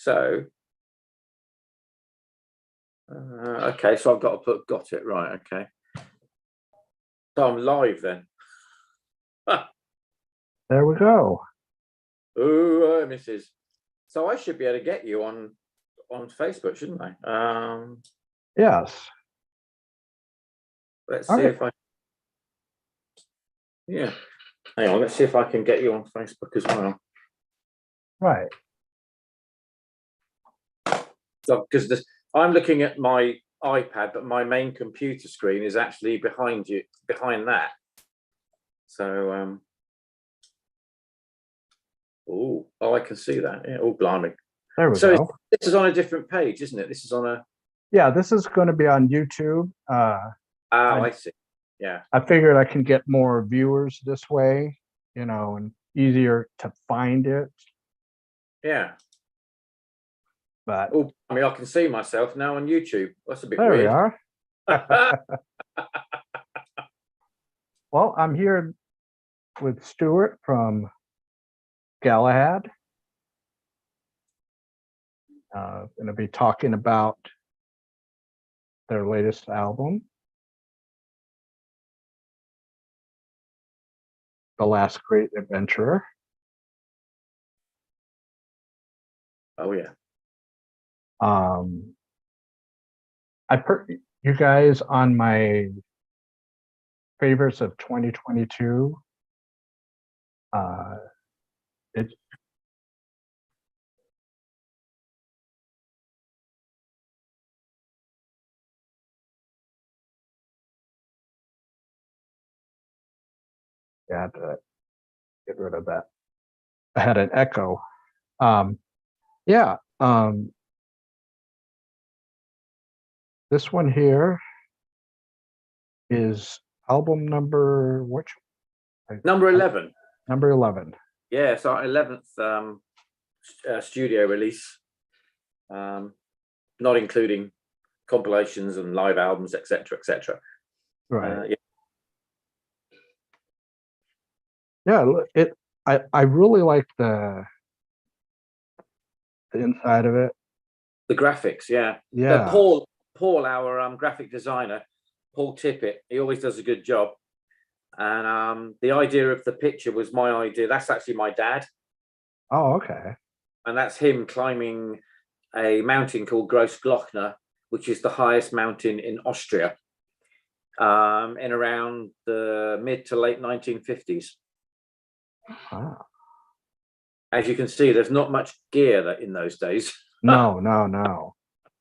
So, okay, so I've got to put got it right. Okay, so I'm live then. There we go. Oh, Mrs. So I should be able to get you on Facebook, shouldn't I? Yes. Let's All see right. if I. Yeah, hang on. Let's see if I can get you on Facebook as well. Right. So, because I'm looking at my iPad, but my main computer screen is actually behind that. So, oh, I can see that. Yeah. Oh, blimey. There we So go. this is on a different page, isn't it? This is on a. Yeah, this is going to be on YouTube. I see. Yeah. I figured I can get more viewers this way, and easier to find it. Yeah. But oh, I mean, I can see myself now on YouTube. That's a bit there weird. we are. Well, I'm here with Stuart from Galahad. Going to be talking about their latest album, The Last Great Adventurer. Oh yeah. I put you guys on my favorites of 2022. It had to get rid of that. I had an echo. Yeah. This one here is album number which? Number 11. Number 11. Yeah, it's our 11th studio release, not including compilations and live albums, etc., etc. Right. Yeah. Yeah. I really like the inside of it. The graphics, yeah. Yeah. Paul, our graphic designer, Paul Tippett, he always does a good job. And the idea of the picture was my idea. That's actually my dad. Oh, okay. And that's him climbing a mountain called Grossglockner, which is the highest mountain in Austria, in around the mid to late 1950s. Ah. As you can see, there's not much gear in those days. No.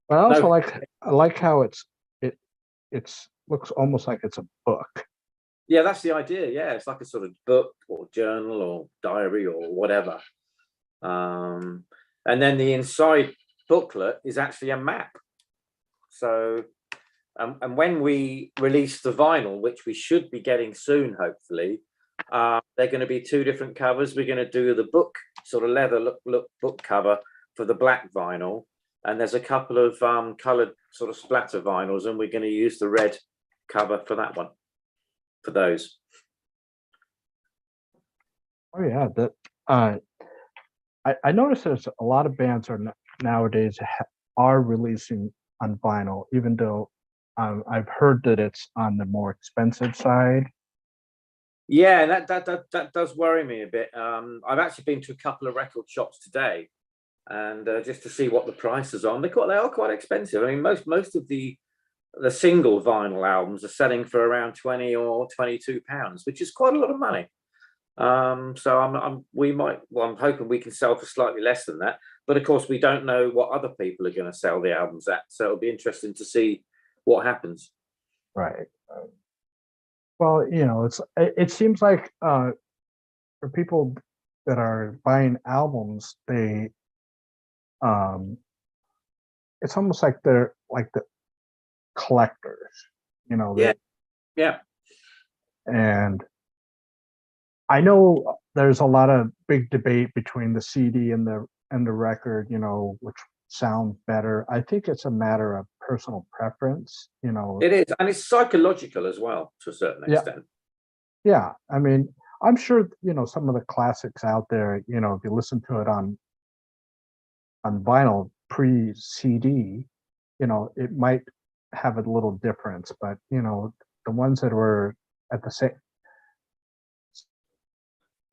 But I also No. I like how it looks almost like it's a book. Yeah, that's the idea. Yeah, it's like a sort of book or journal or diary or whatever. And then the inside booklet is actually a map. So, and when we release the vinyl, which we should be getting soon, hopefully, they're going to be two different covers. We're going to do the book, sort of leather look book cover for the black vinyl. And there's a couple of coloured sort of splatter vinyls, and we're going to use the red cover for that one, for those. Oh yeah, that I noticed there's a lot of bands nowadays are releasing on vinyl, even though I've heard that it's on the more expensive side. Yeah, that does worry me a bit. I've actually been to a couple of record shops today, and just to see what the prices are. They are quite expensive. I mean, most of the single vinyl albums are selling for around £20 or £22, which is quite a lot of money. So I'm hoping we can sell for slightly less than that. But of course, we don't know what other people are going to sell the albums at. So it'll be interesting to see what happens. Right. Well, it seems like for people that are buying albums, it's almost like they're like the collectors, Yeah. And I know there's a lot of big debate between the CD and the record, which sound better. I think it's a matter of personal preference, It is, and it's psychological as well to a certain extent. Yeah, I mean, I'm sure some of the classics out there, if you listen to it on on vinyl pre-CD, it might have a little difference, but the ones that were at the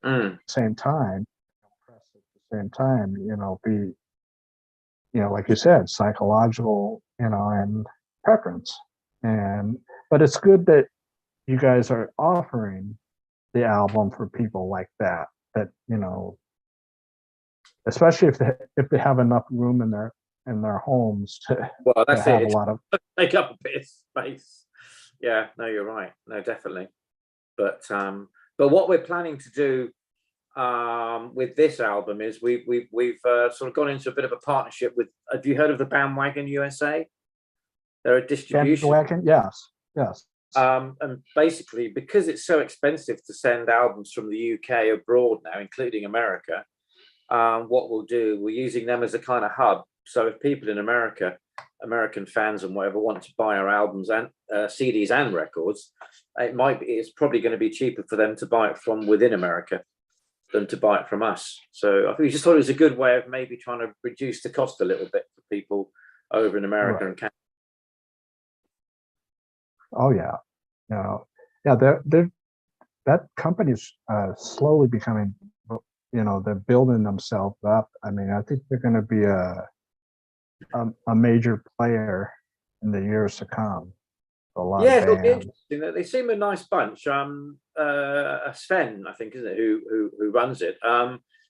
Mm. same time, pressed at the same time, be, like you said, psychological, and preference. And but it's good that you guys are offering the album for people like that, especially if they have enough room in their homes Well, to that's have a it. lot of. Take up a bit of space. Yeah, no, you're right. No, definitely. But what we're planning to do with this album is we've sort of gone into a bit of a partnership with. Have you heard of the Bandwagon USA? They're a distribution. Bandwagon, yes. And basically, because it's so expensive to send albums from the UK abroad now, including America, what we'll do, we're using them as a kind of hub. So if people in America, American fans and whatever, want to buy our albums and CDs and records, it's probably going to be cheaper for them to buy it from within America than to buy it from us. So I think we just thought it was a good way of maybe trying to reduce the cost a little bit for people over in America Right. and Canada. Oh yeah, yeah. That company's slowly becoming, they're building themselves up. I mean, I think they're going to be a major player in the years to come. A lot Yeah, of it'll be bands. interesting. They seem a nice bunch. Sven, I think, isn't it, who runs it?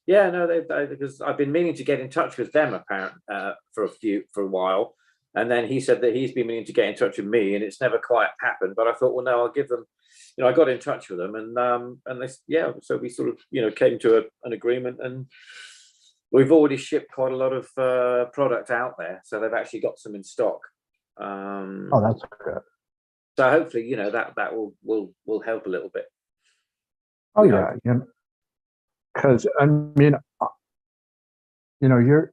Yeah, no, because I've been meaning to get in touch with them apparently for a while, and then he said that he's been meaning to get in touch with me, and it's never quite happened. But I thought, well, no, I'll give them. I got in touch with them, and they, yeah, so we sort of came to an agreement, and we've already shipped quite a lot of product out there, so they've actually got some in stock. Oh, that's good. So hopefully, that will help a little bit. Oh yeah, because I mean, your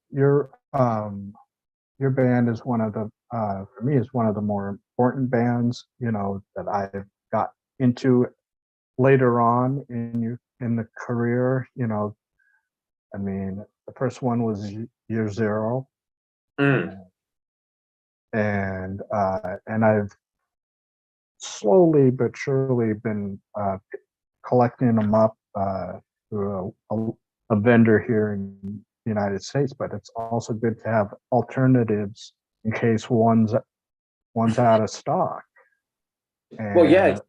band is one of the for me is one of the more important bands that I've got into later on in the career. I mean, the first one was Year Zero, Mm. and I've slowly but surely been collecting them up through a vendor here in the United States. But it's also good to have alternatives in case one's out of stock. Well, yeah, And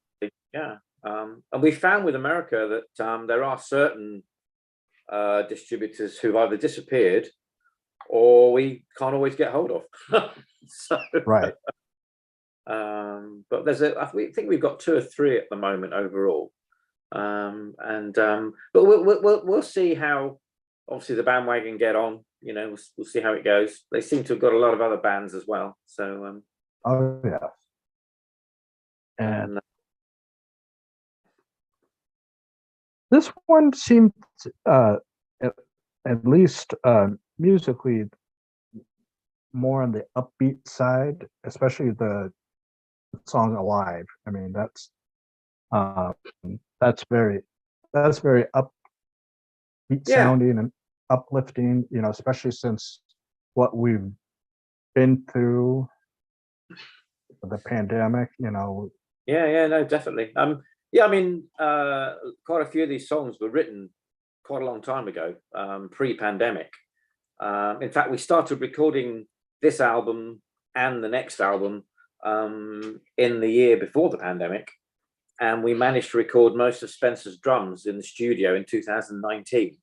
yeah. And we found with America that there are certain distributors who've either disappeared or we can't always get hold of. So, right, but we think we've got 2 or 3 at the moment overall. But we'll see how obviously the Bandwagon get on. We'll see how it goes. They seem to have got a lot of other bands as well. So oh yeah, and this one seemed at least musically more on the upbeat side, especially the song "Alive." I mean, that's very upbeat yeah, sounding and uplifting. Especially since what we've been through the pandemic. yeah, no, definitely. Yeah, I mean, quite a few of these songs were written quite a long time ago, pre-pandemic. In fact, we started recording this album and the next album in the year before the pandemic, and we managed to record most of Spencer's drums in the studio in 2019.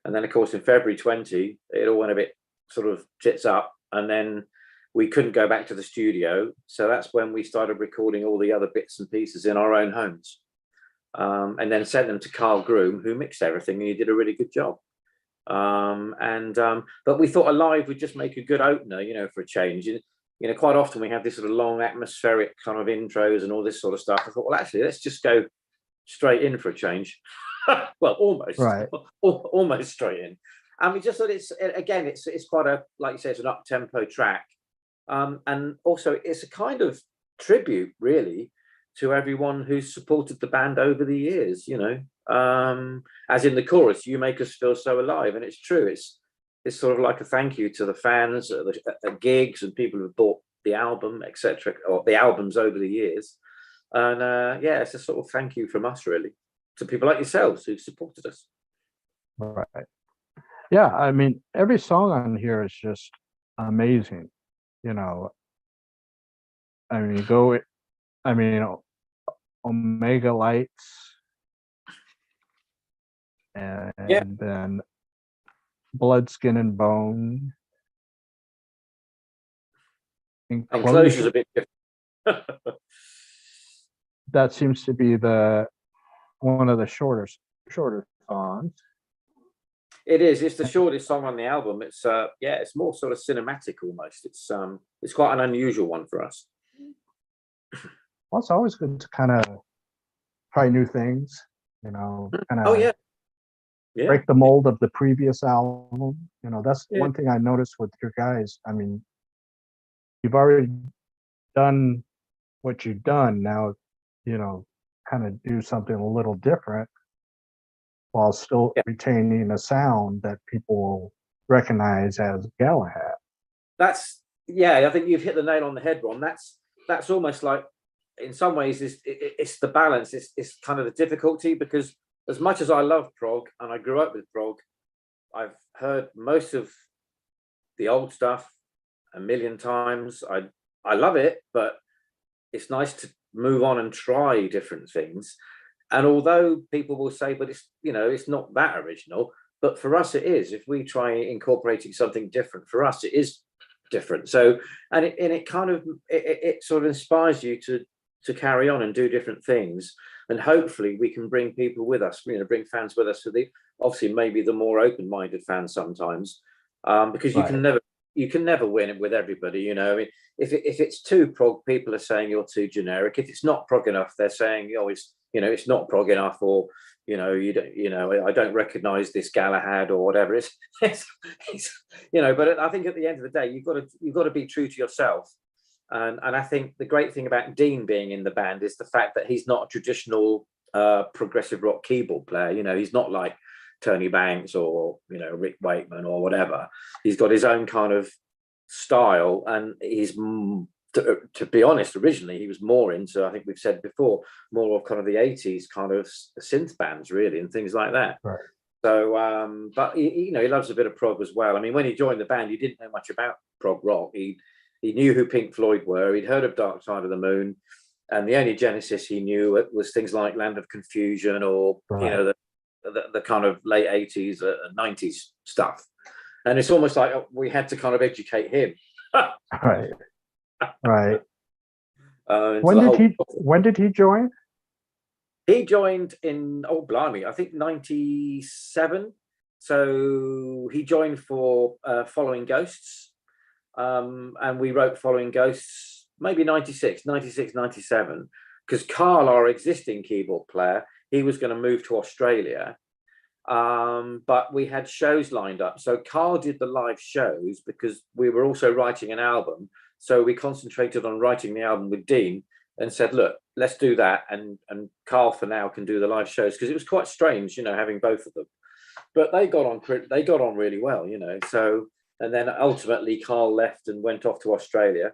And then, of course, in February 20, it all went a bit sort of tits up, and then we couldn't go back to the studio. So that's when we started recording all the other bits and pieces in our own homes, and then sent them to Carl Groom, who mixed everything, and he did a really good job. But we thought Alive would just make a good opener, for a change. Quite often we have this sort of long atmospheric kind of intros and all this sort of stuff. I thought, well, actually, let's just go straight in for a change. Well, almost, Right. almost straight in. And we just thought it's quite a, like you say, it's an up-tempo track. And also it's a kind of tribute, really, to everyone who's supported the band over the years, as in the chorus, "You make us feel so alive." And it's true. it's sort of like a thank you to the fans at gigs and people who've bought the album, etc., or the albums over the years. And yeah, it's a sort of thank you from us, really, to people like yourselves who supported us. Right. Yeah, I mean, every song on here is just amazing. You know, I mean, I mean, Omega Lights, Yeah, and then Blood, Skin, and Bone, enclosure's a Enclosure. bit different. That seems to be the one of the shorter songs. It is. It's the shortest song on the album. It's yeah, it's more sort of cinematic almost. It's quite an unusual one for us. Well, it's always good to kind of try new things, kind Oh of yeah, yeah, break the mold of the previous album. That's yeah. one thing I noticed with your guys. I mean, you've already done what you've done. Now, kind of do something a little different while still Yeah. retaining a sound that people will recognize as Galahad. That's yeah. I think you've hit the nail on the head, Ron. That's almost like, in some ways, it's the balance. It's kind of the difficulty, because as much as I love prog and I grew up with prog, I've heard most of the old stuff a million times. I love it, but it's nice to move on and try different things. And although people will say, but it's not that original, but for us it is. If we try incorporating something different, for us it is different. So, and it kind of it sort of inspires you to carry on and do different things. And hopefully we can bring people with us, bring fans with us. So obviously maybe the more open-minded fans sometimes, because Right. you can never win it with everybody. If it's too prog, people are saying you're too generic. If it's not prog enough, they're saying, oh, it's not prog enough, or I don't recognize this Galahad or whatever. It's but I think at the end of the day, you've got to be true to yourself. And I think the great thing about Dean being in the band is the fact that he's not a traditional progressive rock keyboard player. He's not like Tony Banks or Rick Wakeman or whatever. He's got his own kind of style, and he's to be honest, originally he was more into, I think we've said before, more of kind of the 80s kind of synth bands, really, and things like that. Right. So but he loves a bit of prog as well. I mean, when he joined the band, he didn't know much about prog rock. He knew who Pink Floyd were. He'd heard of Dark Side of the Moon, and the only Genesis he knew was things like Land of Confusion, or Right. the kind of late 80s, 90s stuff. And it's almost like we had to kind of educate him. Right. Right. When When did he join? he joined in, oh blimey, I think 97. So he joined for Following Ghosts, and we wrote Following Ghosts maybe 96, 97, because Carl, our existing keyboard player, he was going to move to Australia, but we had shows lined up. So Carl did the live shows because we were also writing an album. So we concentrated on writing the album with Dean and said, look, let's do that. And Carl for now can do the live shows, because it was quite strange, having both of them. But they got on really well, So, and then ultimately Carl left and went off to Australia,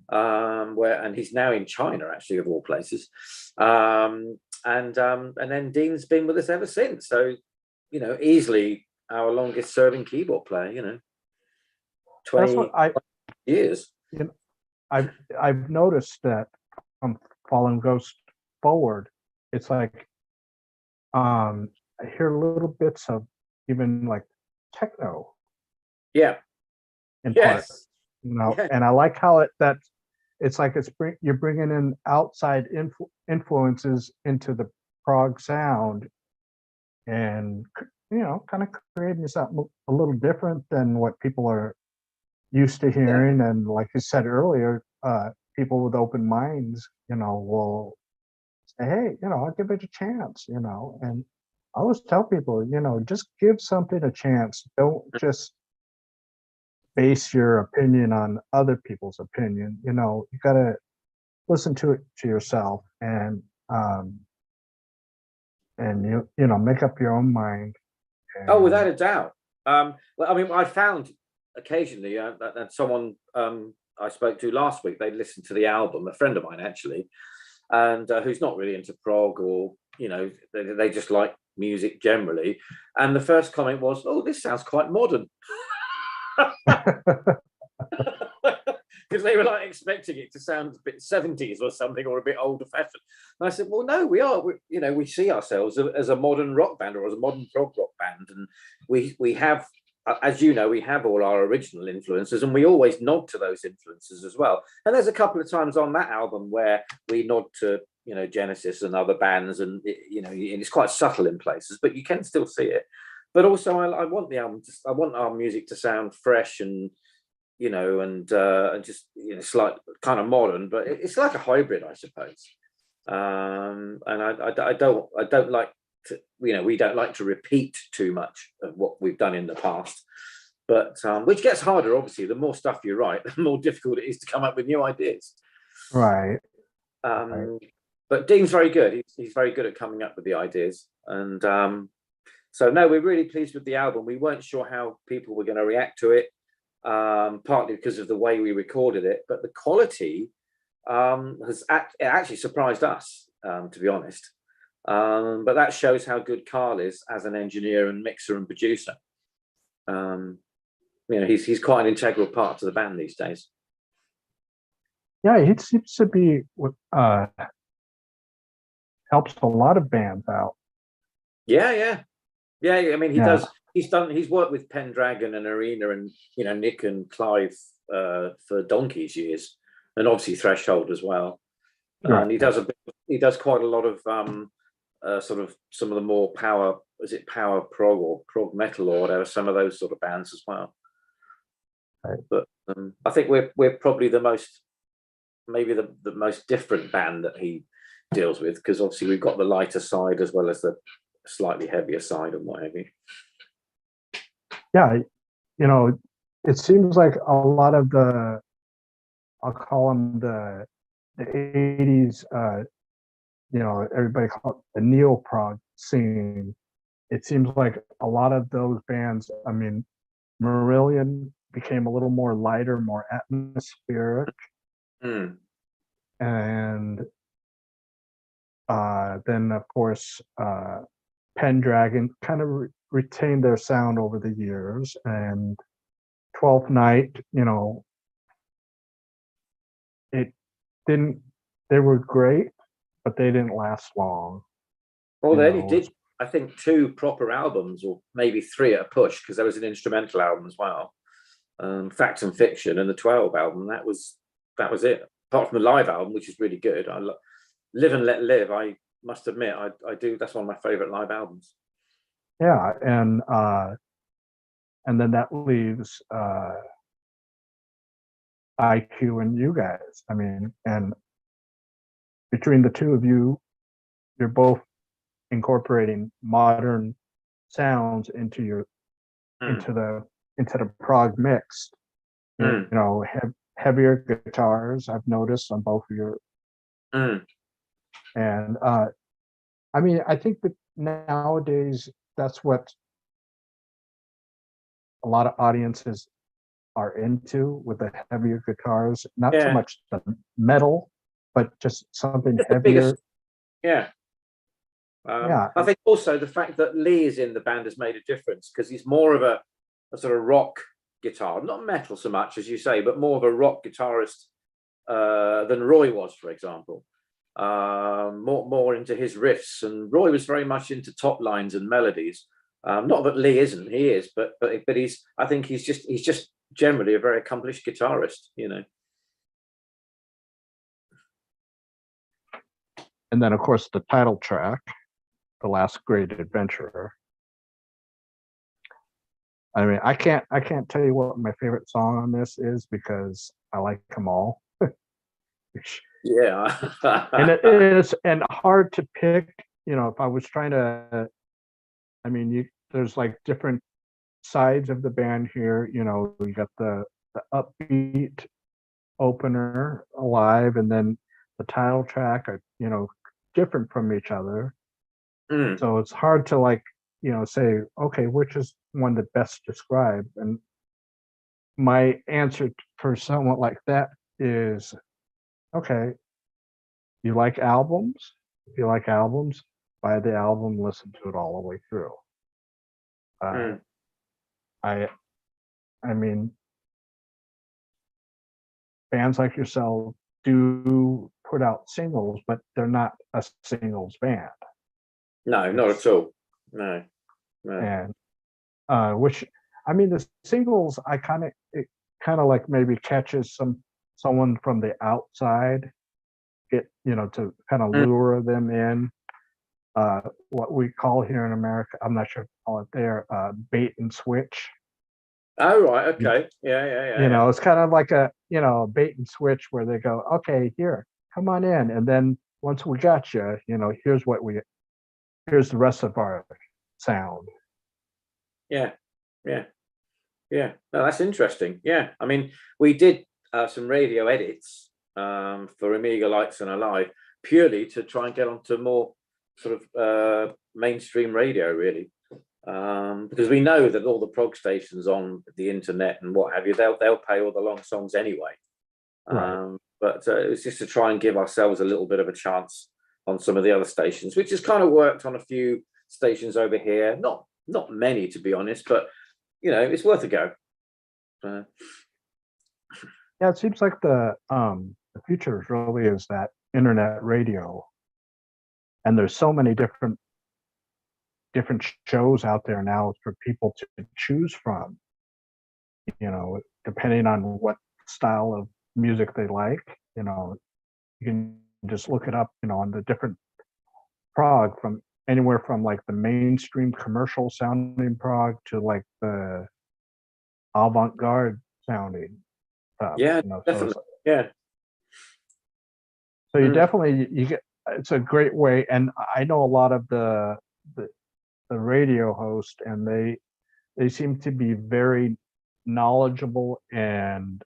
and he's now in China, actually, of all places. And then Dean's been with us ever since. So, easily our longest serving keyboard player, 20 years. I've noticed that from Fallen Ghost forward, it's like I hear little bits of even like techno. Yeah. In part, Yeah. and I like how it's like you're bringing in outside influences into the prog sound, and kind of creating something a little different than what people are used to hearing. And like you said earlier, people with open minds, will say, hey, I'll give it a chance, and I always tell people, just give something a chance. Don't just base your opinion on other people's opinion. You got to listen to it to yourself, and make up your own mind. Oh, without a doubt. Well, I mean, I found occasionally that someone I spoke to last week, they listened to the album, a friend of mine actually, and who's not really into prog, or they just like music generally. And the first comment was, "Oh, this sounds quite modern," because they were like expecting it to sound a bit 70s or something, or a bit older fashioned. And I said, "Well, no, we are. We see ourselves as a modern rock band, or as a modern prog rock band, and we have." As you know, we have all our original influences, and we always nod to those influences as well. And there's a couple of times on that album where we nod to, Genesis and other bands, and and it's quite subtle in places, but you can still see it. But also, I want the album. I want our music to sound fresh and and just slight kind of modern, but it's like a hybrid, I suppose. And I don't like. We don't like to repeat too much of what we've done in the past, but which gets harder, obviously. The more stuff you write, the more difficult it is to come up with new ideas. Right. But Dean's very good. He's very good at coming up with the ideas, and so no, we're really pleased with the album. We weren't sure how people were going to react to it, partly because of the way we recorded it, but the quality has actually surprised us, to be honest. But that shows how good Carl is as an engineer and mixer and producer. He's quite an integral part to the band these days. Yeah, he seems to be helps a lot of bands out. Yeah. I mean, he does. He's worked with Pendragon and Arena and Nick and Clive for donkey's years, and obviously Threshold as well. Right. And he does quite a lot of sort of some of the more power prog or prog metal or whatever, some of those sort of bands as well. Right. But I think we're probably the most different band that he deals with, because obviously we've got the lighter side as well as the slightly heavier side and what have you. Yeah, it seems like a lot of the, I'll call them the 80s, everybody call it the neo-prog scene. It seems like a lot of those bands, I mean, Marillion became a little more lighter, more atmospheric. And then, of course, Pendragon kind of retained their sound over the years, and 12th Night, it didn't, they were great, but they didn't last long. Well, they only did, I think, 2 proper albums, or maybe 3 at a push, because there was an instrumental album as well, Fact and Fiction, and the 12 album. That was it. Apart from the live album, which is really good. Live and Let Live, I must admit, I do. That's one of my favorite live albums. Yeah, and then that leaves IQ and you guys. I mean, and between the two of you, you're both incorporating modern sounds into your into the prog mix. Heavier guitars, I've noticed on both of your. And I mean, I think that nowadays that's what a lot of audiences are into, with the heavier guitars. Not so much the metal, but just something heavier. I think also the fact that Lee is in the band has made a difference, because he's more of a sort of rock guitar, not metal so much as you say, but more of a rock guitarist than Roy was, for example. More into his riffs, and Roy was very much into top lines and melodies. Not that Lee isn't, he is, but he's, I think he's just generally a very accomplished guitarist, And then, of course, the title track, The Last Great Adventurer. I mean, I can't tell you what my favorite song on this is, because I like them all. Yeah. And it is, and hard to pick, if I was trying to, I mean, there's like different sides of the band here. We got the upbeat opener, Alive, and then the title track are, different from each other. So it's hard to say, okay, which is one that best described. And my answer for someone like that is, okay, you like albums? If you like albums, buy the album, listen to it all the way through. Mm. I I mean, bands like yourself do put out singles, but they're not a singles band. No, not at all. No, no. And which I mean, the singles, I kind of it kind of like maybe catches someone from the outside, to kind of Mm. lure them in. What we call here in America, I'm not sure if you call it there, bait and switch. Oh, right. Okay. Yeah, yeah, yeah, You yeah. know, it's kind of like a bait and switch where they go, okay, here, come on in, and then once we got you, here's the rest of our sound. Yeah, yeah, yeah. No, that's interesting. Yeah. I mean, we did some radio edits for Amiga Lights and Alive purely to try and get onto more sort of mainstream radio, really. Because we know that all the prog stations on the internet and what have you, they'll play all the long songs anyway. Right. But it was just to try and give ourselves a little bit of a chance on some of the other stations, which has kind of worked on a few stations over here. Not many, to be honest, but it's worth a go. Yeah, it seems like the future really is that internet radio, and there's so many different shows out there now for people to choose from. Depending on what style of music they like. You can just look it up. On the different prog, from anywhere from like the mainstream commercial sounding prog to like the avant-garde sounding stuff. Yeah, So definitely. Yeah. you definitely you get it's a great way. And I know a lot of the radio host, and they seem to be very knowledgeable and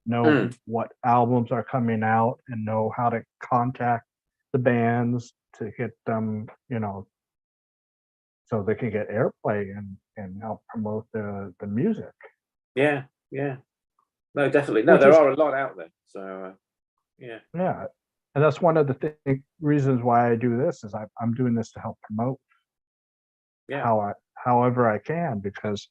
know what albums are coming out and know how to contact the bands to get them, so they can get airplay and help promote the music. Yeah, yeah. No, definitely. No, Which there is are a lot out there. So yeah. Yeah, and that's one of the reasons why I do this is I'm doing this to help promote Yeah. however I can, because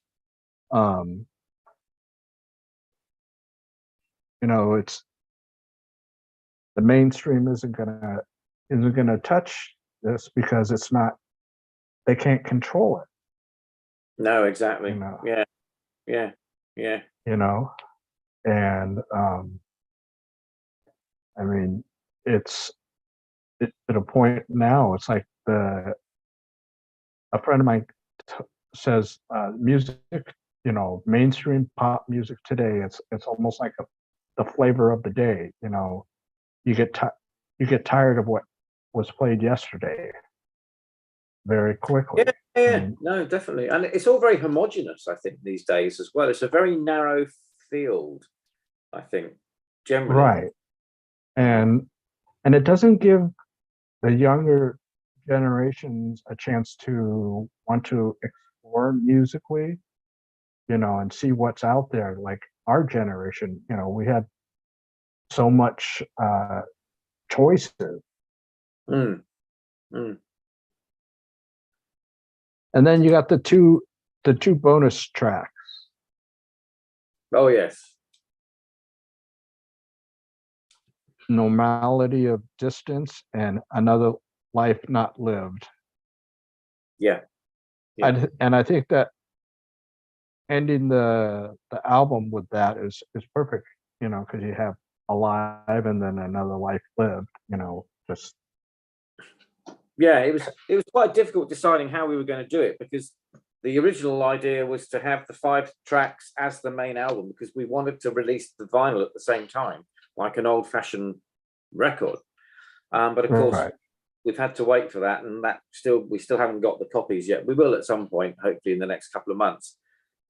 it's the mainstream isn't gonna touch this because it's not they can't control it. No, exactly. You know, Yeah, yeah, yeah. you know, and I mean, it's at a point now. It's like a friend of mine says music, mainstream pop music today. It's almost like the flavor of the day. You get tired of what was played yesterday very quickly. Yeah, yeah. No, definitely. And it's all very homogenous, I think, these days as well. It's a very narrow field, I think, generally. Right. And it doesn't give the younger generations a chance to want to explore musically, and see what's out there. Like our generation, we had so much choices. Mm, mm. And then you got the two bonus tracks. Oh, yes. Normality of Distance and Another Life Not Lived. Yeah. And I think that ending the album with that is perfect, because you have Alive and then Another Life Lived, just Yeah, it was quite difficult deciding how we were going to do it, because the original idea was to have the 5 tracks as the main album, because we wanted to release the vinyl at the same time, like an old-fashioned record. But of course, right. we've had to wait for that, and we still haven't got the copies yet. We will at some point, hopefully in the next couple of months.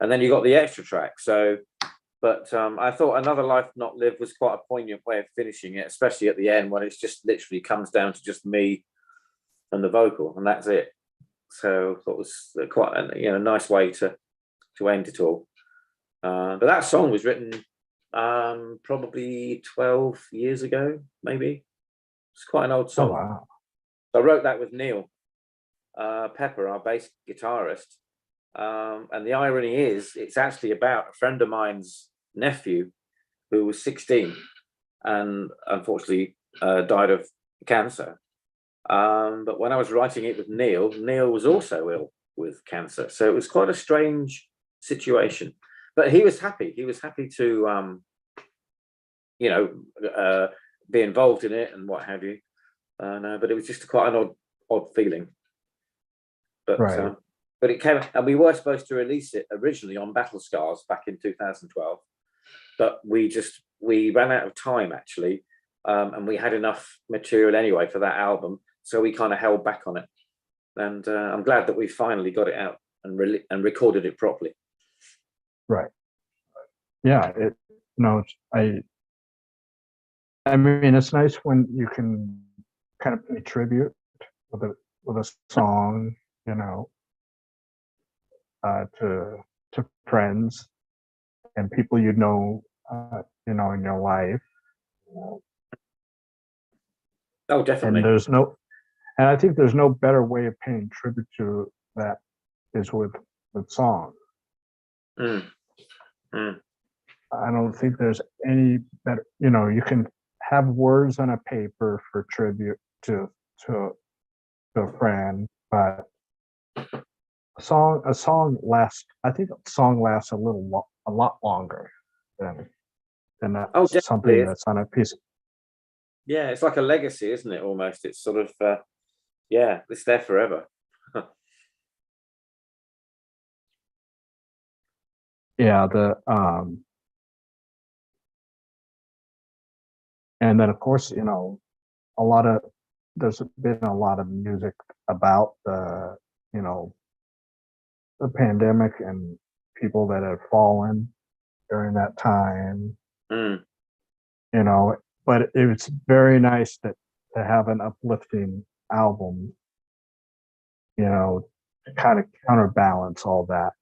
And then you got the extra track. So, but I thought Another Life Not Lived was quite a poignant way of finishing it, especially at the end when it's just literally comes down to just me and the vocal, and that's it. So I thought it was quite a nice way to to end it all. But that song was written probably 12 years ago, maybe. It's quite an old Oh song. wow. I wrote that with Neil Pepper, our bass guitarist. And the irony is, it's actually about a friend of mine's nephew who was 16 and unfortunately died of cancer. But when I was writing it with Neil, Neil was also ill with cancer. So it was quite a strange situation. But he was happy. He was happy to, be involved in it and what have you. But it was just quite an odd feeling. But Right. but it came, and we were supposed to release it originally on Battle Scars back in 2012, but we ran out of time actually, and we had enough material anyway for that album, so we kind of held back on it. And I'm glad that we finally got it out and recorded it properly. Right. Yeah. I mean, it's nice when you can kind of pay tribute with a song, to friends and people in your life. Oh, definitely. And I think there's no better way of paying tribute to that is with song. Mm. Mm. I don't think there's any better. You can have words on a paper for tribute to a friend, but a song lasts. I think a song lasts a lot longer than Oh, something definitely. that's on a piece. Yeah, it's like a legacy, isn't it? Almost. It's sort of it's there forever. Yeah, and then of course, there's been a lot of music about the pandemic and people that have fallen during that time, Mm. but it's very nice to have an uplifting album, to kind of counterbalance all that.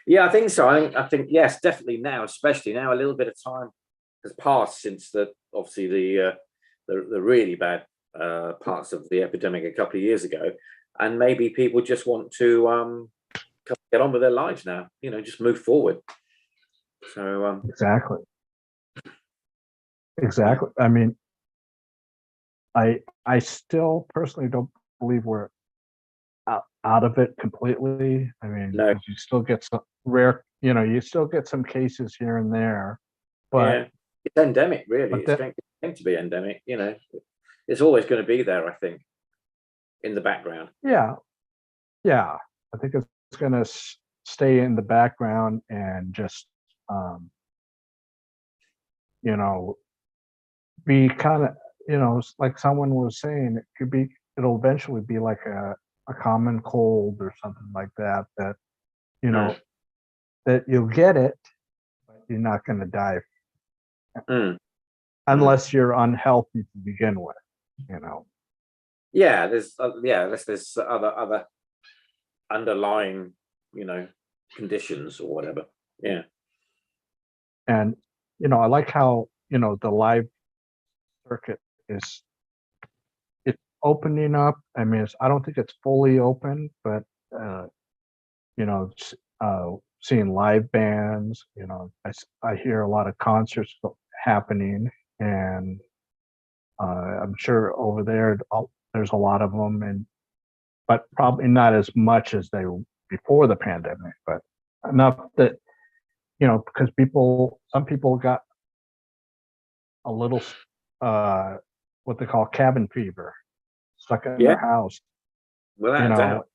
Yeah, I think so. I think yes, definitely now, especially now, a little bit of time has passed since obviously the really bad parts of the epidemic a couple of years ago, and maybe people just want to get on with their lives now. Just move forward. So Exactly. I mean, I still personally don't believe we're out of it completely. I mean, no, because you still get some you still get some cases here and there, but yeah, it's endemic. Really, but it's that going to be endemic. It's always going to be there. I think in the background. yeah, yeah, I think it's going to stay in the background and just um, you know be kind of like someone was saying, it'll eventually be like a common cold or something like that you know Mm. that you'll get it, but you're not going to die Mm. Mm. unless you're unhealthy to begin with. Yeah, there's other underlying, you know, conditions or whatever. Yeah. And I like how the live circuit is it's opening up. I mean, I don't think it's fully open, but uh, seeing live bands. I hear a lot of concerts happening, and I'm sure over there there's a lot of them, but probably not as much as they were before the pandemic, but enough that because some people got a little what they call cabin fever, stuck in Yeah, their house, you without a know, doubt.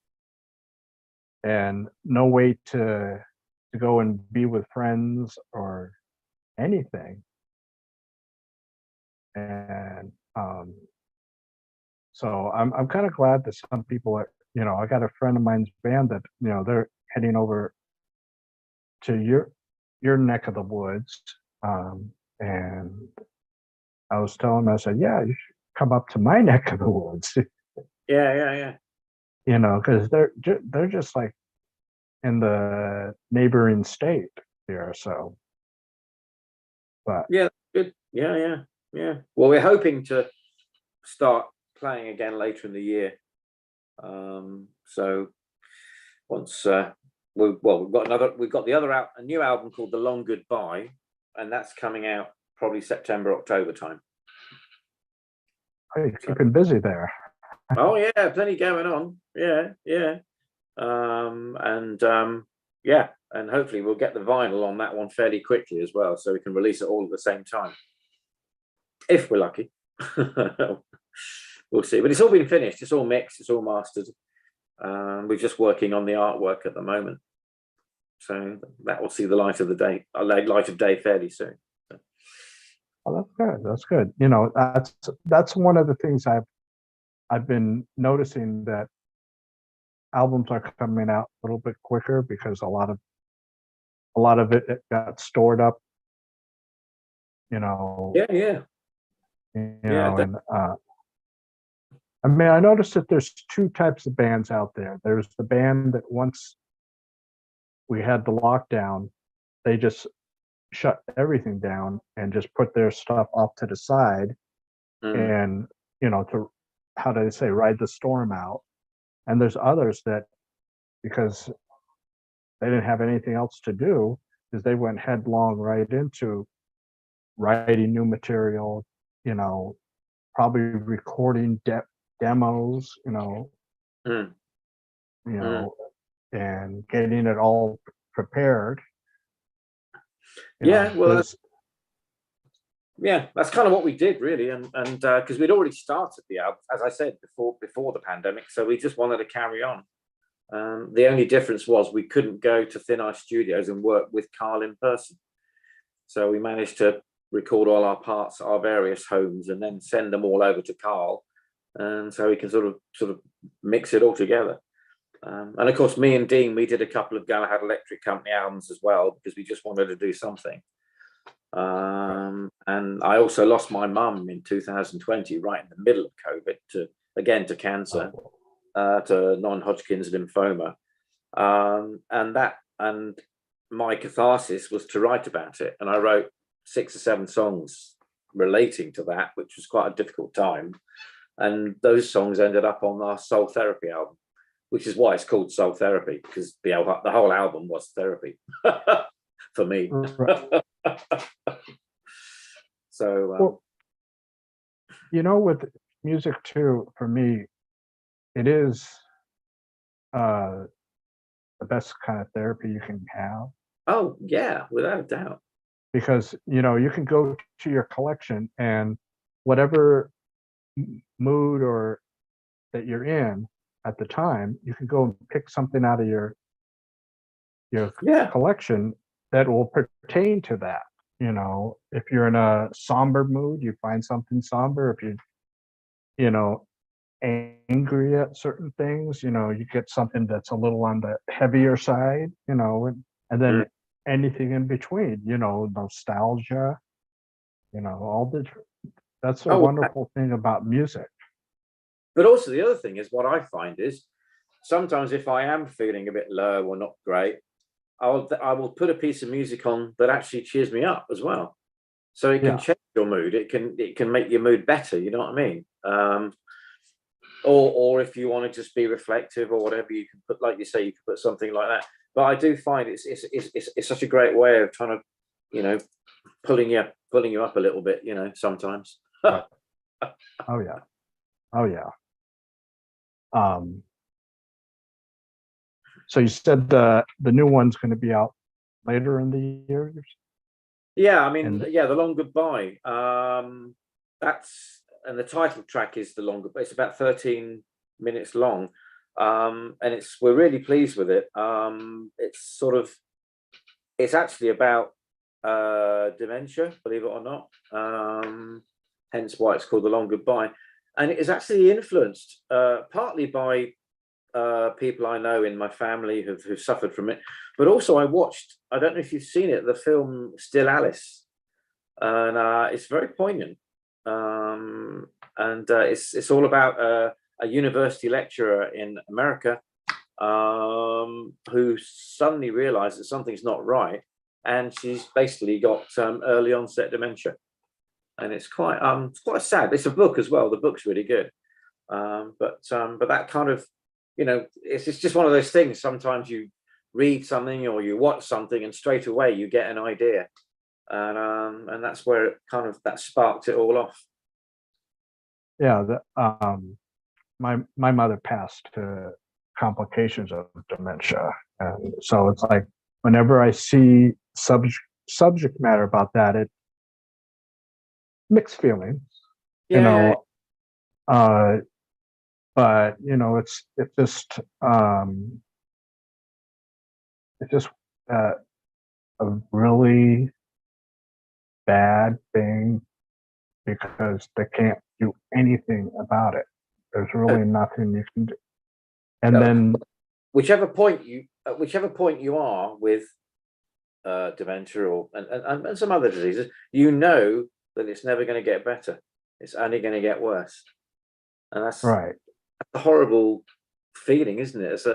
and no way to go and be with friends or anything. And so I'm kind of glad that some people are, I got a friend of mine's band that, they're heading over to your neck of the woods. And I was telling him, I said, yeah, you should come up to my neck of the woods, Yeah, yeah, yeah. because they're just like, in the neighboring state here. So, but Yeah, good. Yeah. Well, we're hoping to start playing again later in the year. So once we've got the other out, a new album called The Long Goodbye, and that's coming out probably September, October time. hey, keeping busy there. Oh yeah, plenty going on. Yeah. And hopefully we'll get the vinyl on that one fairly quickly as well, so we can release it all at the same time, if we're lucky. We'll see. But it's all been finished. It's all mixed. It's all mastered. We're just working on the artwork at the moment, so that will see the light of the day, light of day fairly soon. Oh, that's good. That's good. You know, that's one of the things I've been noticing, that albums are coming out a little bit quicker because a lot of it got stored up. You know. Yeah. And I mean, I noticed that there's two types of bands out there. There's the band that once we had the lockdown, they just shut everything down and just put their stuff off to the side, and to, how do they say, ride the storm out. And there's others that, because they didn't have anything else to do, is they went headlong right into writing new material, probably recording demos, and getting it all prepared. That's kind of what we did, really, and because we'd already started the album, as I said, before the pandemic, so we just wanted to carry on. The only difference was we couldn't go to Thin Ice Studios and work with Carl in person, so we managed to record all our parts at our various homes and then send them all over to Carl, and so we can sort of mix it all together. And of course, me and Dean, we did a couple of Galahad Electric Company albums as well, because we just wanted to do something. And I also lost my mum in 2020, right in the middle of COVID, to cancer, to non-Hodgkin's lymphoma. And my catharsis was to write about it. And I wrote 6 or 7 songs relating to that, which was quite a difficult time. And those songs ended up on our Soul Therapy album, which is why it's called Soul Therapy, because the whole album was therapy for me. Right. So, with music too, for me, it is the best kind of therapy you can have. Oh yeah, without a doubt. Because you can go to your collection, and whatever mood or that you're in at the time, you can go and pick something out of your collection that will pertain to that. If you're in a somber mood, you find something somber. If you're angry at certain things, you get something that's a little on the heavier side, and then anything in between, nostalgia, that's a wonderful thing about music. But also the other thing is, what I find is, sometimes if I am feeling a bit low or not great, I will put a piece of music on that actually cheers me up as well. So it can change your mood. It can make your mood better. You know what I mean? Or if you want to just be reflective or whatever, you can put, like you say, you can put something like that. But I do find it's such a great way of trying to, pulling you up a little bit, sometimes. Right. Oh yeah. So you said the new one's going to be out later in the year? Yeah, I mean, The Long Goodbye. And the title track is The Long Goodbye. It's about 13 minutes long, and we're really pleased with it. It's actually about dementia, believe it or not. Hence why it's called The Long Goodbye, and it is actually influenced partly by people I know in my family who've suffered from it, but also I don't know if you've seen it, the film Still Alice, and it's very poignant, and it's all about a university lecturer in America who suddenly realized that something's not right, and she's basically got early onset dementia, and it's quite sad. It's a book as well. The book's really good, but that kind of, it's just one of those things. Sometimes you read something or you watch something, and straight away you get an idea, and that's where it kind of that sparked it all off. Yeah, my mother passed to complications of dementia, and so it's like whenever I see subject matter about that, it mixed feelings, you Yeah, know. Uh, but it's just a really bad thing because they can't do anything about it. There's really nothing you can do. And uh, then, whichever point you are with dementia or and some other diseases, that it's never going to get better. It's only going to get worse, and that's right, a horrible feeling, isn't it?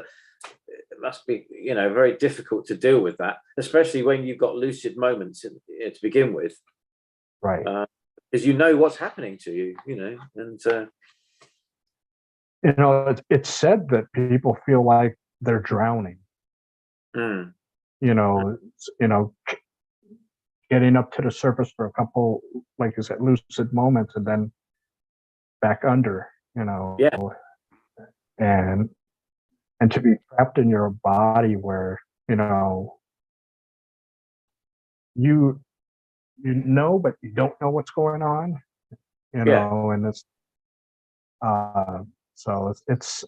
It must be, very difficult to deal with that, especially when you've got lucid moments to begin with, right. because you know what's happening to you, and It's said that people feel like they're drowning. mm, You know, getting up to the surface for a couple, like you said, lucid moments, and then back under. yeah, And to be trapped in your body where you but you don't know what's going on. yeah. And it's uh, so it's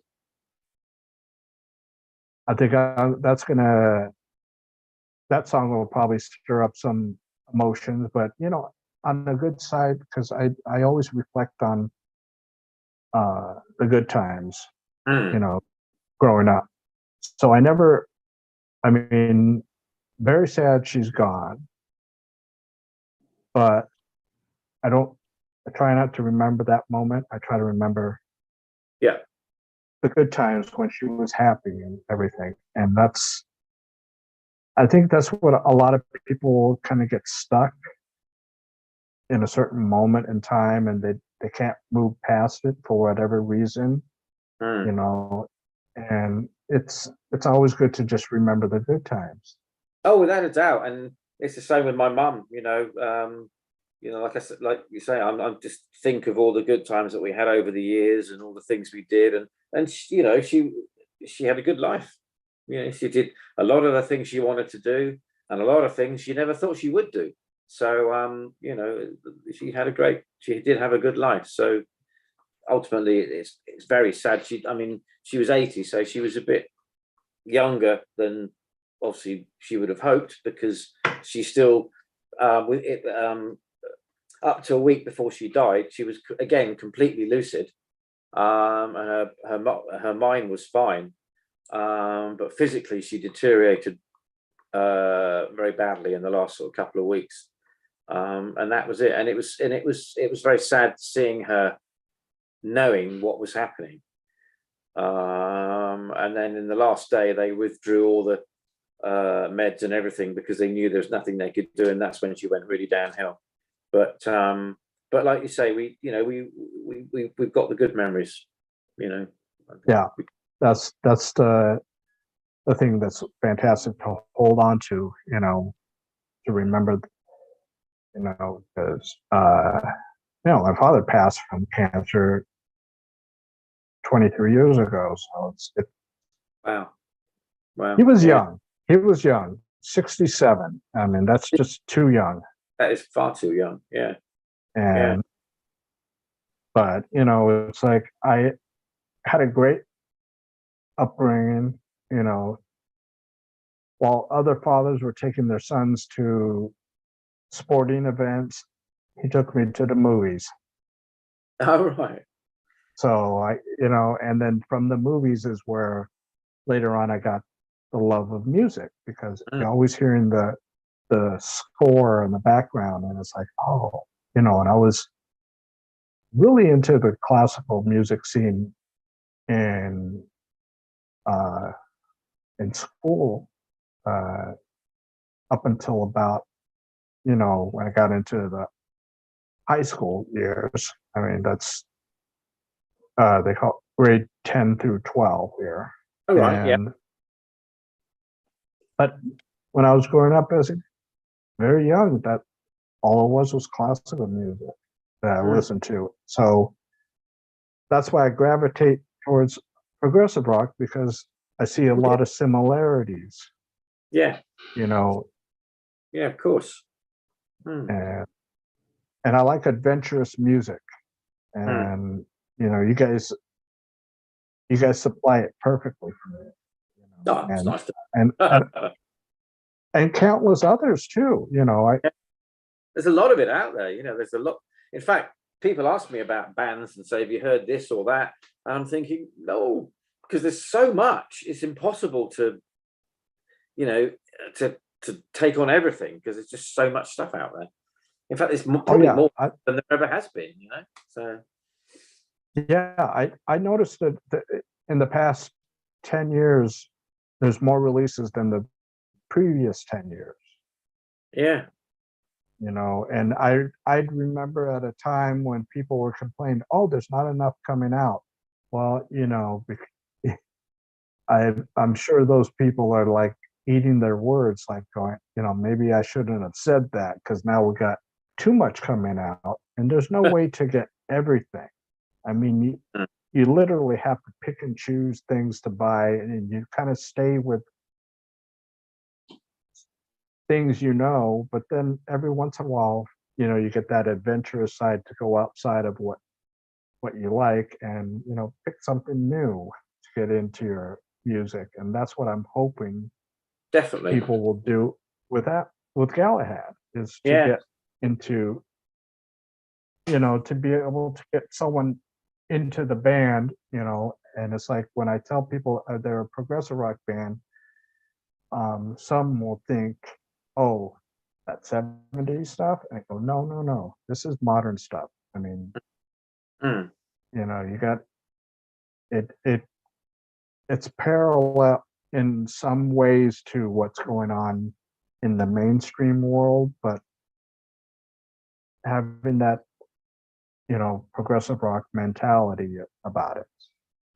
I think that song will probably stir up some emotions, but on the good side, because I always reflect on the good times, you Mm. know, growing up. So I mean, very sad she's gone, but I try not to remember that moment. I try to remember Yeah. the good times when she was happy and everything. And I think that's what a lot of people kind of get stuck in a certain moment in time, and they can't move past it for whatever reason, you Mm. know. And it's always good to just remember the good times. Oh, without a doubt, and it's the same with my mum. Like I said, like you say, I'm just think of all the good times that we had over the years and all the things we did, and she had a good life. She did a lot of the things she wanted to do, and a lot of things she never thought she would do. So, she did have a good life. So ultimately, it's very sad. I mean, she was 80, so she was a bit younger than obviously she would have hoped, because she still, with it, up to a week before she died, she was again completely lucid, and her mind was fine, but physically she deteriorated very badly in the last sort of couple of weeks, and that was it. And it was very sad seeing her knowing what was happening. And then in the last day, they withdrew all the meds and everything because they knew there was nothing they could do, and that's when she went really downhill. But like you say, we've got the good memories, you know. Yeah, that's the thing that's fantastic to hold on to, to remember, because my father passed from cancer 23 years ago. So Wow, he wow, was yeah, young. He was young, 67. I mean, that's just too young. that is far too young. Yeah, yeah, And but it's like I had a great upbringing. You know, while other fathers were taking their sons to sporting events, he took me to the movies. all right, So and then from the movies is where later on I got the love of music, because mm, you're always hearing the score in the background, and it's like, oh, and I was really into the classical music scene in uh, in school, up until about, when I got into the high school years. I mean, that's they call grade 10 through 12 here. All right. Yeah. And but when I was growing up as very young, that all it was classical music that I Mm, listened to. So that's why I gravitate towards progressive rock, because I see a yeah. lot of similarities, Yeah. you know, Yeah. Of course. Mm, and I like adventurous music. mm. And you guys supply it perfectly for me, Oh, it's and nice to. and and and countless others too. There's a lot of it out there. There's a lot. In fact, people ask me about bands and say, "Have you heard this or that?" And I'm thinking, no, because there's so much. It's impossible you know, to take on everything because there's just so much stuff out there. In fact, there's Oh probably yeah, more than there ever has been. So I noticed that in the past 10 years, there's more releases than the previous 10 years. yeah, And I'd remember at a time when people were complaining, "Oh, there's not enough coming out." Well, I'm sure those people are like eating their words, like going, maybe I shouldn't have said that, because now we got too much coming out, and there's no way to get everything. I mean, mm, you literally have to pick and choose things to buy, and you kind of stay with things, but then every once in a while, you get that adventurous side to go outside of what you like, and pick something new to get into your music. And that's what I'm hoping definitely. people will do with Galahad, is to Yeah, get into, to be able to get someone into the band, and it's like when I tell people they're a progressive rock band, some will think, oh, that 70s stuff. And I go, no, no, no. This is modern stuff. I mean, mm, you got it it's parallel in some ways to what's going on in the mainstream world, but having that, progressive rock mentality about it.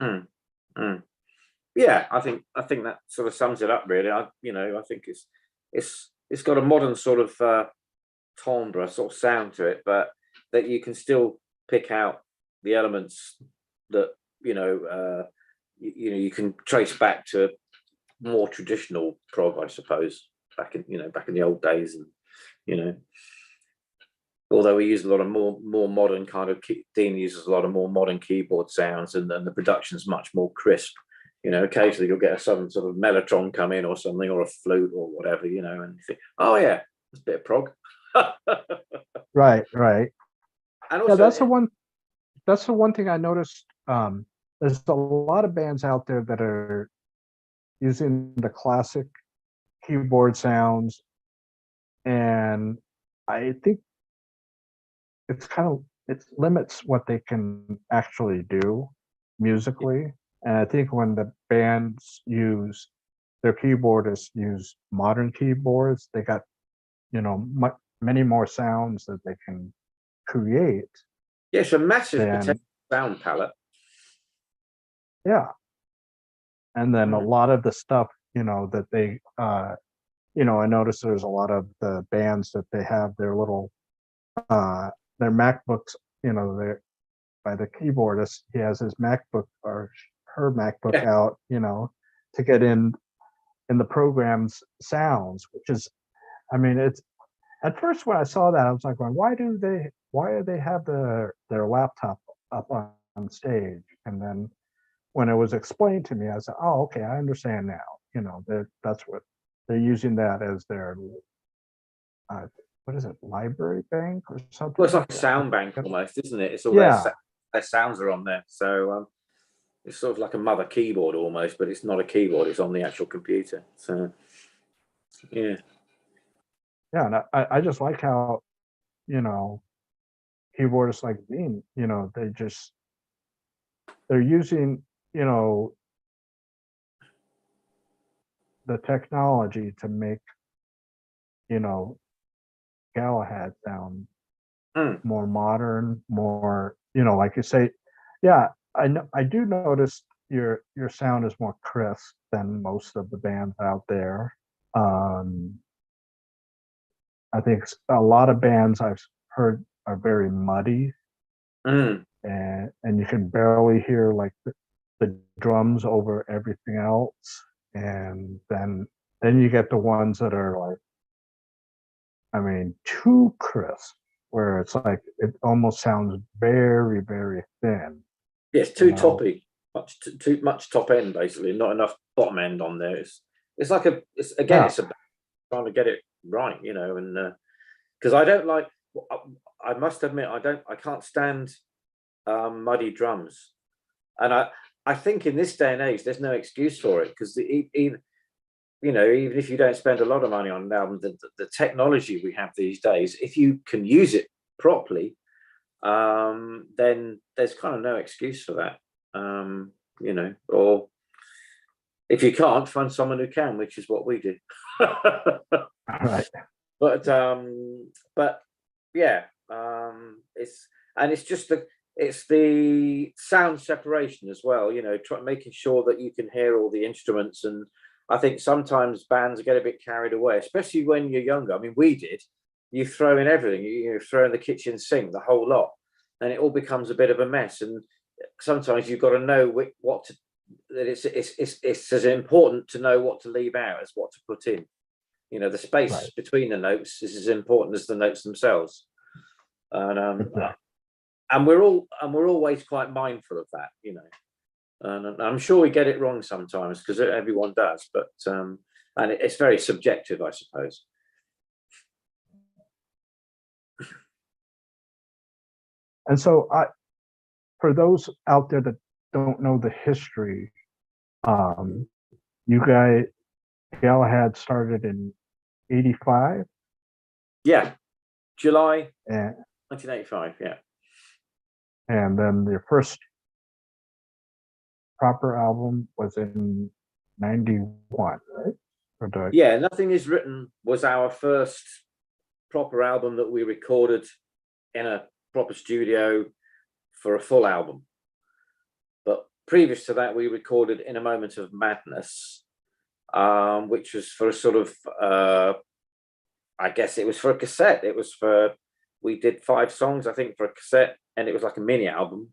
mm, mm. Yeah. I think that sort of sums it up. Really, I think it's got a modern sort of timbre, sort of sound to it, but that you can still pick out the elements that you can trace back to more traditional prog, I suppose, back in the old days, and you know, although we use a lot of more modern kind of Dean uses a lot of more modern keyboard sounds, and the production's much more crisp. Occasionally you'll get some sort of mellotron come in or something, or a flute or whatever, and you think, oh yeah, it's a bit of prog. Right, right. And Yeah, also, that's the one thing I noticed. There's a lot of bands out there that are using the classic keyboard sounds, and I think it limits what they can actually do musically. And I think when the bands use their keyboardists use modern keyboards, they got many more sounds that they can create. yeah, it's a massive potential Than sound palette. Yeah, and then a Mm, lot of the stuff that they I noticed there's a lot of the bands that they have their little their MacBooks, they're by the keyboardist. He has his MacBook or her MacBook yeah, out, to get in the program's sounds, which is, I mean, it's at first when I saw that, I was like, going, why do they have their laptop up on stage? And then when it was explained to me, I said, oh, okay, I understand now. That's what they're using, that as their uh, what is it, library bank or well, something it's like like a that? sound bank almost, isn't it? It's all Yeah, their sounds are on there, so it's sort of like a mother keyboard almost, but it's not a keyboard; it's on the actual computer. So yeah, yeah, and I just like how you know keyboardists like Dean, they're using, you know, the technology to make, you know, Galahad sound Mm. more modern, more, like you say, yeah, I do notice your sound is more crisp than most of the bands out there. Um, I think a lot of bands I've heard are very muddy, Mm. and you can barely hear like the drums over everything else, and then you get the ones that are like, I mean, too crisp, where it's like it almost sounds very, very thin. Yes, You too know, toppy, too much top end, basically, not enough bottom end on there. It's like it's again, yeah, it's about trying to get it right, and because I don't like, I must admit, I can't stand muddy drums, and I think in this day and age, there's no excuse for it because even even if you don't spend a lot of money on an album, the technology we have these days, if you can use it properly, then there's kind of no excuse for that. Or if you can't, find someone who can, which is what we do. right, But yeah, it's just it's the sound separation as well. Making sure that you can hear all the instruments, and I think sometimes bands get a bit carried away, especially when you're younger. I mean, we did. You throw in everything. You throw in the kitchen sink, the whole lot, and it all becomes a bit of a mess. And sometimes you've got to know what to. That it's as important to know what to leave out as what to put in. The space right, between the notes is as important as the notes themselves, and exactly. we're always quite mindful of that. And I'm sure we get it wrong sometimes because everyone does, but and it's very subjective, I suppose. And so, for those out there that don't know the history, um, you guys, Galahad started in '85, Yeah, July and 1985. Yeah, then your first proper album was in '91, right? Or yeah. Nothing Is Written was our first proper album that we recorded in a proper studio for a full album. But previous to that, we recorded In a Moment of Madness, which was for a sort of, I guess it was for a cassette. We did 5 songs, I think, for a cassette, and it was like a mini album.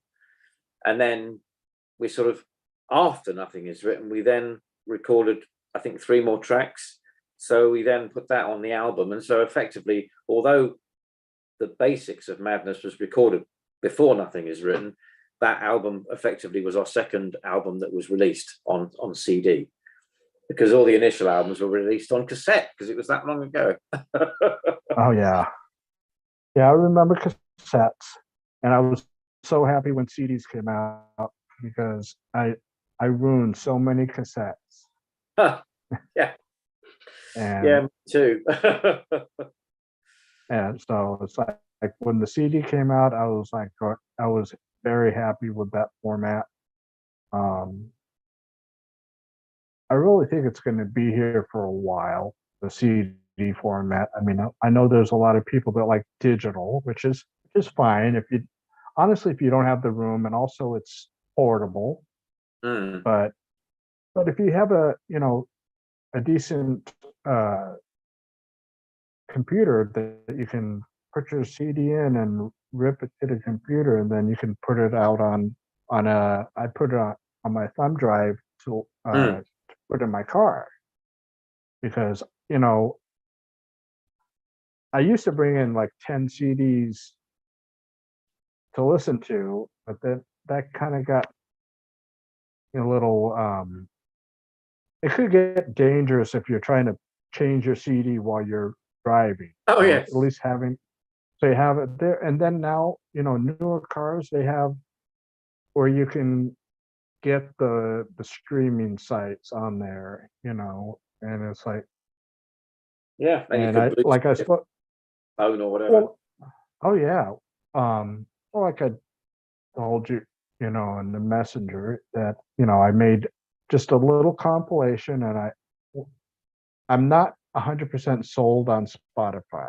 And then we sort of, after Nothing Is Written, we then recorded, I think, 3 more tracks. So we then put that on the album. And so effectively, although the basics of Madness was recorded before Nothing Is Written, that album effectively was our second album that was released on CD, because all the initial albums were released on cassette because it was that long ago. Oh yeah, yeah, I remember cassettes, and I was so happy when CDs came out because I ruined so many cassettes, Yeah, and yeah, me too. so it's like when the CD came out, I was very happy with that format. Um, I really think it's going to be here for a while, the CD format. I mean, I know there's a lot of people that like digital, which is fine if you don't have the room, and also it's portable. Mm. But if you have a decent computer that you can put your CD in and rip it to the computer, and then you can put it out I put it on my thumb drive Mm. to put in my car, because I used to bring in like 10 CDs to listen to, but that kind of got a little it could get dangerous if you're trying to change your CD while you're driving. Oh So at yes. least they have it there. And then now, newer cars, they have where you can get the streaming sites on there, and it's like, Yeah, and you and could I Bluetooth like I your spoke. phone or whatever. Well, oh yeah, well, like I told you, in the messenger that I made just a little compilation, and I'm not 100% sold on Spotify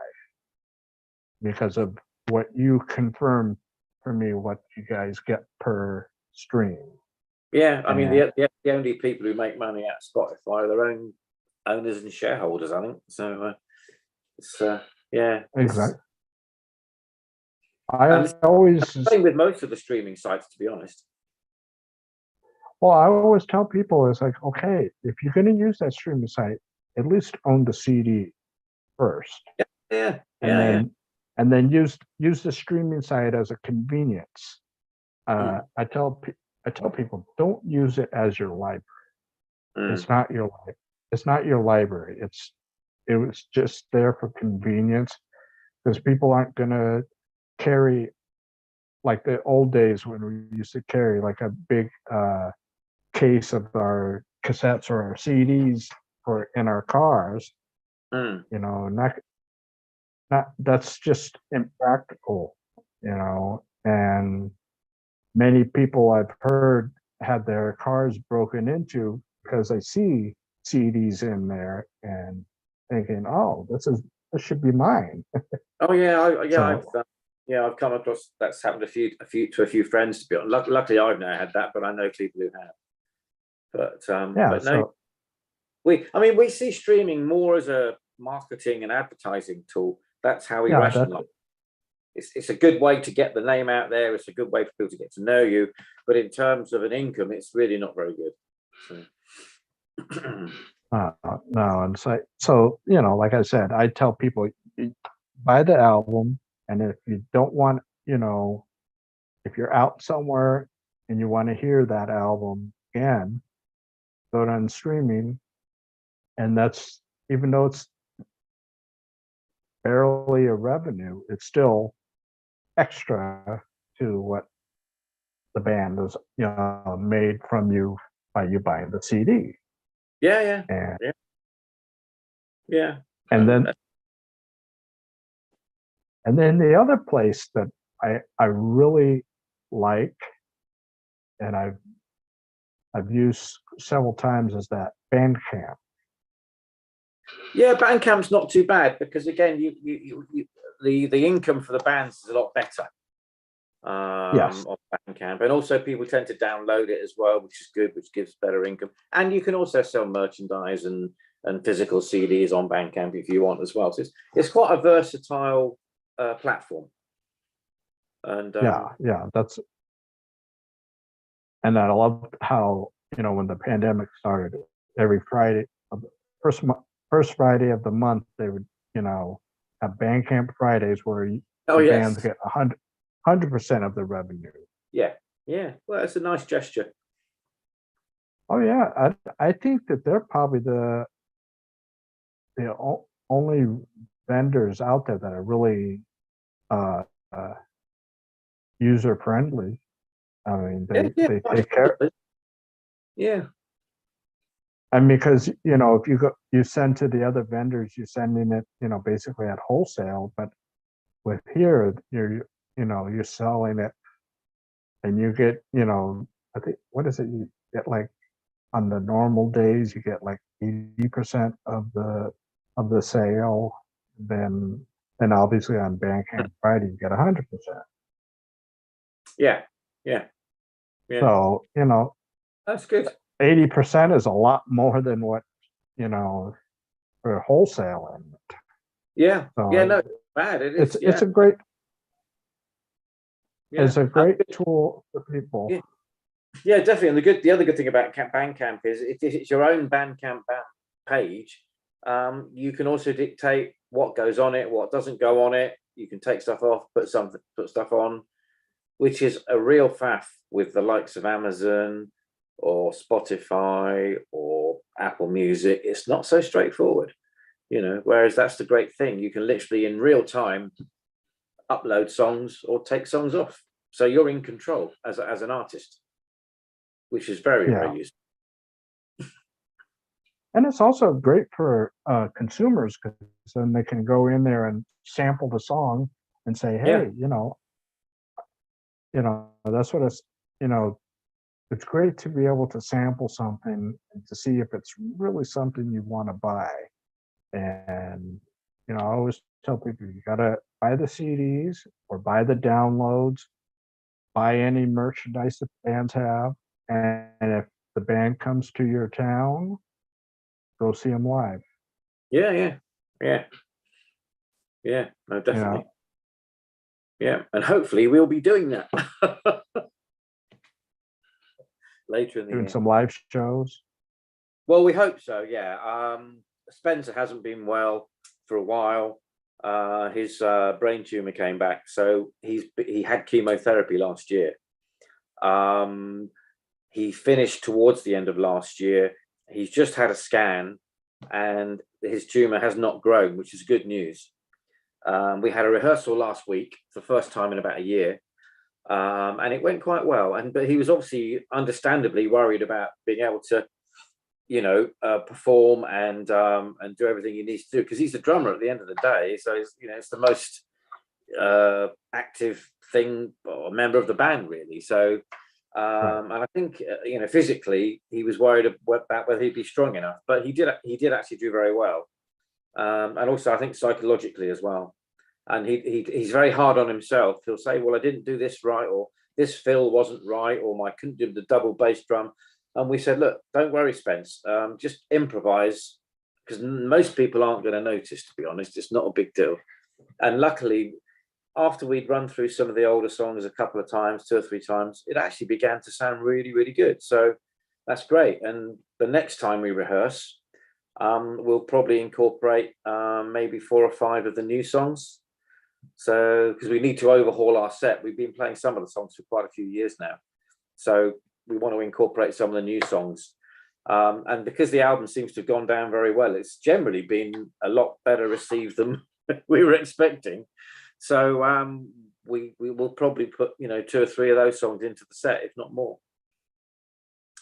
because of what you confirmed for me, what you guys get per stream. Yeah, I mean, And the only people who make money out of Spotify are their own owners and shareholders, I think. So it's yeah, it's exactly, I and it's always, the same with most of the streaming sites, to be honest. well, I always tell people it's like, okay, if you're going to use that streaming site, at least own the CD first, Yeah, yeah, and yeah, yeah. use the streaming site as a convenience. Mm, I tell people, don't use it as your library. mm, It's not your it's not your library. It was just there for convenience because people aren't gonna carry like the old days when we used to carry like a big case of our cassettes or our CDs for in our cars. mm. You know, not that's just impractical. You know, and many people I've heard had their cars broken into because they see CDs in there and thinking, "Oh, this should be mine." Oh yeah, So I've come across that's happened a few friends to be honest. Luckily, I've never had that, but I know people who have. yeah, But no, so I mean, we see streaming more as a marketing and advertising tool. That's how we yeah, that's rationalize. It's a good way to get the name out there. It's a good way for people to get to know you. But in terms of an income, it's really not very good. So, no, and so you know, like I said, I tell people buy the album, and if you don't want, you know, if you're out somewhere and you want to hear that album again, go on streaming, and that's even though it's barely a revenue, it's still extra to what the band is, you know, made from you by you buying the CD. yeah, yeah, And yeah, yeah. and And then and then the other place that I really like and I've used several times is that Bandcamp. yeah, Bandcamp's not too bad because again, the income for the bands is a lot better Yes. on Bandcamp, and also people tend to download it as well, which is good, which gives better income. And you can also sell merchandise and physical CDs on Bandcamp if you want as well. So it's quite a versatile platform. And Yeah, yeah. That's and I love how, you know, when the pandemic started, every Friday, first first Friday of the month, they would, you know, have Bandcamp Fridays where oh the bands yes, get 100% of the revenue. yeah, yeah. Well, it's a nice gesture. Oh yeah, I think that they're probably the only vendors out there that are really uh, uh, user friendly. I mean, Yeah, yeah, they take care. yeah, I mean, because you know, if you send to the other vendors, you're sending it, you know, basically at wholesale. But with here, you know, you're selling it, and you get, you know, I think what is it? You get like on the normal days, you get like 80% of the sale. Then then obviously on Bandcamp Friday, you get 100%. yeah, yeah, yeah. So you know, That's good. 80% is a lot more than what you know for wholesaling. Yeah, yeah. So No, bad. It is. Yeah, it's yeah. a great tool for people. Yeah, yeah, definitely. And the other good thing about Bandcamp is if it's your own Bandcamp page, you can also dictate what goes on it, what doesn't go on it. You can take stuff off, put stuff on, which is a real faff with the likes of Amazon or Spotify or Apple Music. It's not so straightforward, you know. Whereas that's the great thing. You can literally in real time upload songs or take songs off. So you're in control as an artist, which is very, Yeah, very useful. and it's also great for consumers because then they can go in there and sample the song and say, Yeah. hey, that's what it's, you know, it's great to be able to sample something and to see if it's really something you want to buy. And I always tell people you gotta buy the CDs or buy the downloads, buy any merchandise that bands have, and if the band comes to your town, go see them live. Yeah. No, You know, definitely. Yeah, and hopefully we'll be doing that later in the doing year. some live shows. Well, we hope so. Yeah. Spencer hasn't been well for a while. His brain tumor came back, so he had chemotherapy last year. He finished towards the end of last year. He's just had a scan, and his tumor has not grown, which is good news. We had a rehearsal last week for the first time in about a year, and it went quite well. But he was obviously, understandably, worried about being able to, perform and do everything he needs to do, because he's the drummer at the end of the day. So it's the most active thing or member of the band, really. So and I think physically he was worried about whether he'd be strong enough, but he did actually do very well. And also I think psychologically as well. And he's very hard on himself. He'll say, well, I didn't do this right, or this fill wasn't right, or I couldn't do the double bass drum. And we said, look, don't worry, Spence, just improvise, because most people aren't going to notice, to be honest. It's not a big deal. And luckily, after we'd run through some of the older songs a couple of times, 2 or 3 times, it actually began to sound really, really good. So that's great. And the next time we rehearse, we'll probably incorporate maybe 4 or 5 of the new songs. So, because we need to overhaul our set. We've been playing some of the songs for quite a few years now. So we want to incorporate some of the new songs. And because the album seems to have gone down very well, it's generally been a lot better received than we were expecting. So we will probably put 2 or 3 of those songs into the set, if not more,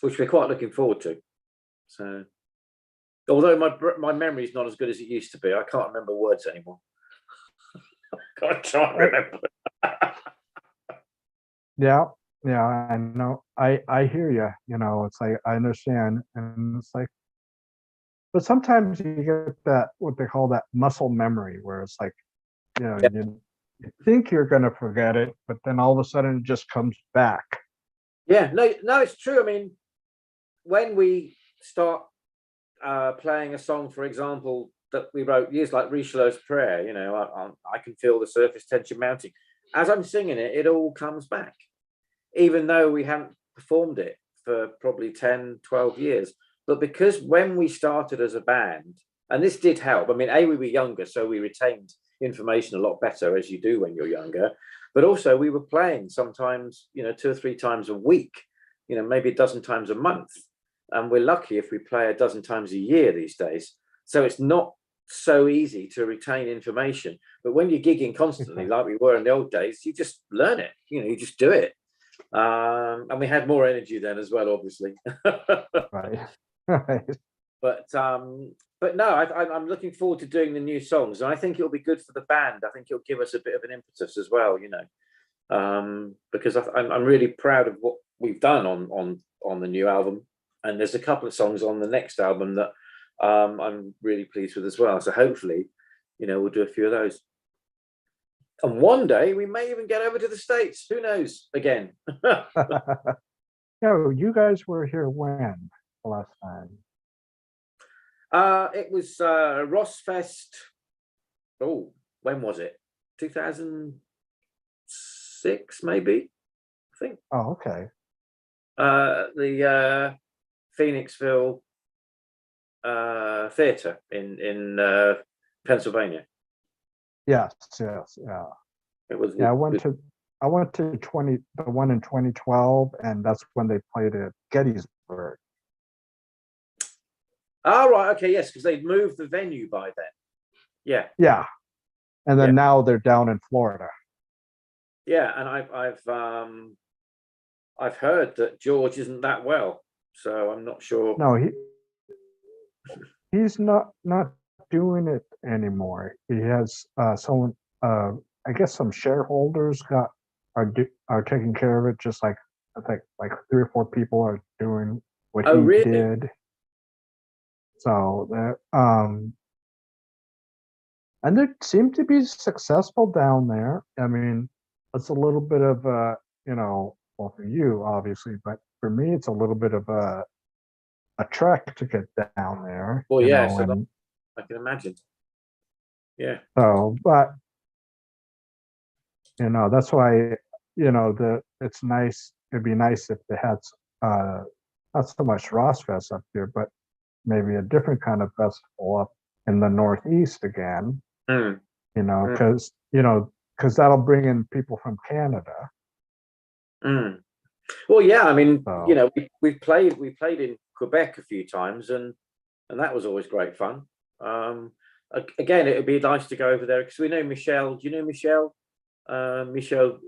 which we're quite looking forward to. So, although my memory is not as good as it used to be, I can't remember words anymore. I can't remember. Yeah, I know. I hear you. It's like I understand, and it's like, but sometimes you get that what they call that muscle memory, where it's like, you think you're going to forget it, but then all of a sudden it just comes back. Yeah, no, it's true. I mean, when we start playing a song, for example, that we wrote years, like Richelieu's Prayer, I can feel the surface tension mounting. As I'm singing it, it all comes back, even though we haven't performed it for probably 10, 12 years. But because when we started as a band, and this did help, I mean, we were younger, so we retained information a lot better, as you do when you're younger. But also we were playing sometimes, 2 or 3 times a week, maybe a dozen times a month. And we're lucky if we play a dozen times a year these days. So it's not so easy to retain information. But when you're gigging constantly, like we were in the old days, you just learn it, you just do it. And we had more energy then as well, obviously. Right. But no, I'm looking forward to doing the new songs, and I think it'll be good for the band. I think it'll give us a bit of an impetus as well, because I'm really proud of what we've done on the new album, and there's a couple of songs on the next album that I'm really pleased with as well. So hopefully, we'll do a few of those. And one day we may even get over to the States. Who knows? Again. You guys were here when the last time? It was Rossfest. Oh, when was it? 2006, maybe. I think. Oh, okay. The Phoenixville Theatre in Pennsylvania. Yes, yeah. It was. Yeah, I went to the one in 2012, and that's when they played at Gettysburg. Oh, right, okay, yes, because they'd moved the venue by then. Yeah. Yeah, and then now they're down in Florida. Yeah, and I've heard that George isn't that well, so I'm not sure. No, he's not doing it anymore. He has someone. I guess some shareholders are taking care of it. Just like I think like 3 or 4 people are doing what he really? did. So that and they seem to be successful down there. I mean, it's a little bit of a, well, for you obviously, but for me, it's a little bit of a trek to get down there, Well, yeah, so and I can imagine. Yeah. so, but that's why, it's nice. It'd be nice if they had, uh, not so much Ross Fest up here, but maybe a different kind of festival up in the Northeast again, Mm, mm, because that'll bring in people from Canada. mm. Well, yeah, I mean, So, we played in Quebec a few times, and that was always great fun. Again, it would be nice to go over there because we know Michel. Do you know Michel? Michel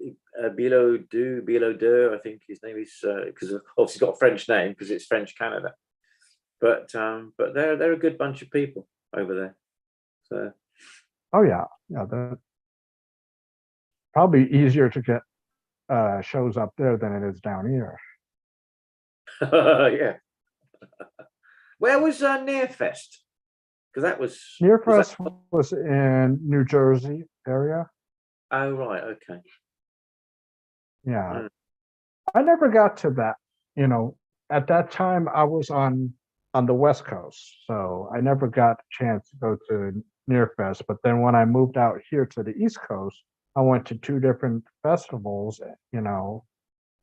Bilodeau, I think his name is, because obviously he's got a French name because it's French Canada. But they're a good bunch of people over there. So oh yeah, yeah, that probably easier to get shows up there than it is down here. yeah. Where was Nearfest? Because that was that. Nearfest was in New Jersey area. Oh right, okay. Yeah, Mm. I never got to that. You know, at that time I was on the West Coast, so I never got a chance to go to Nearfest. But then when I moved out here to the East Coast, I went to two different festivals.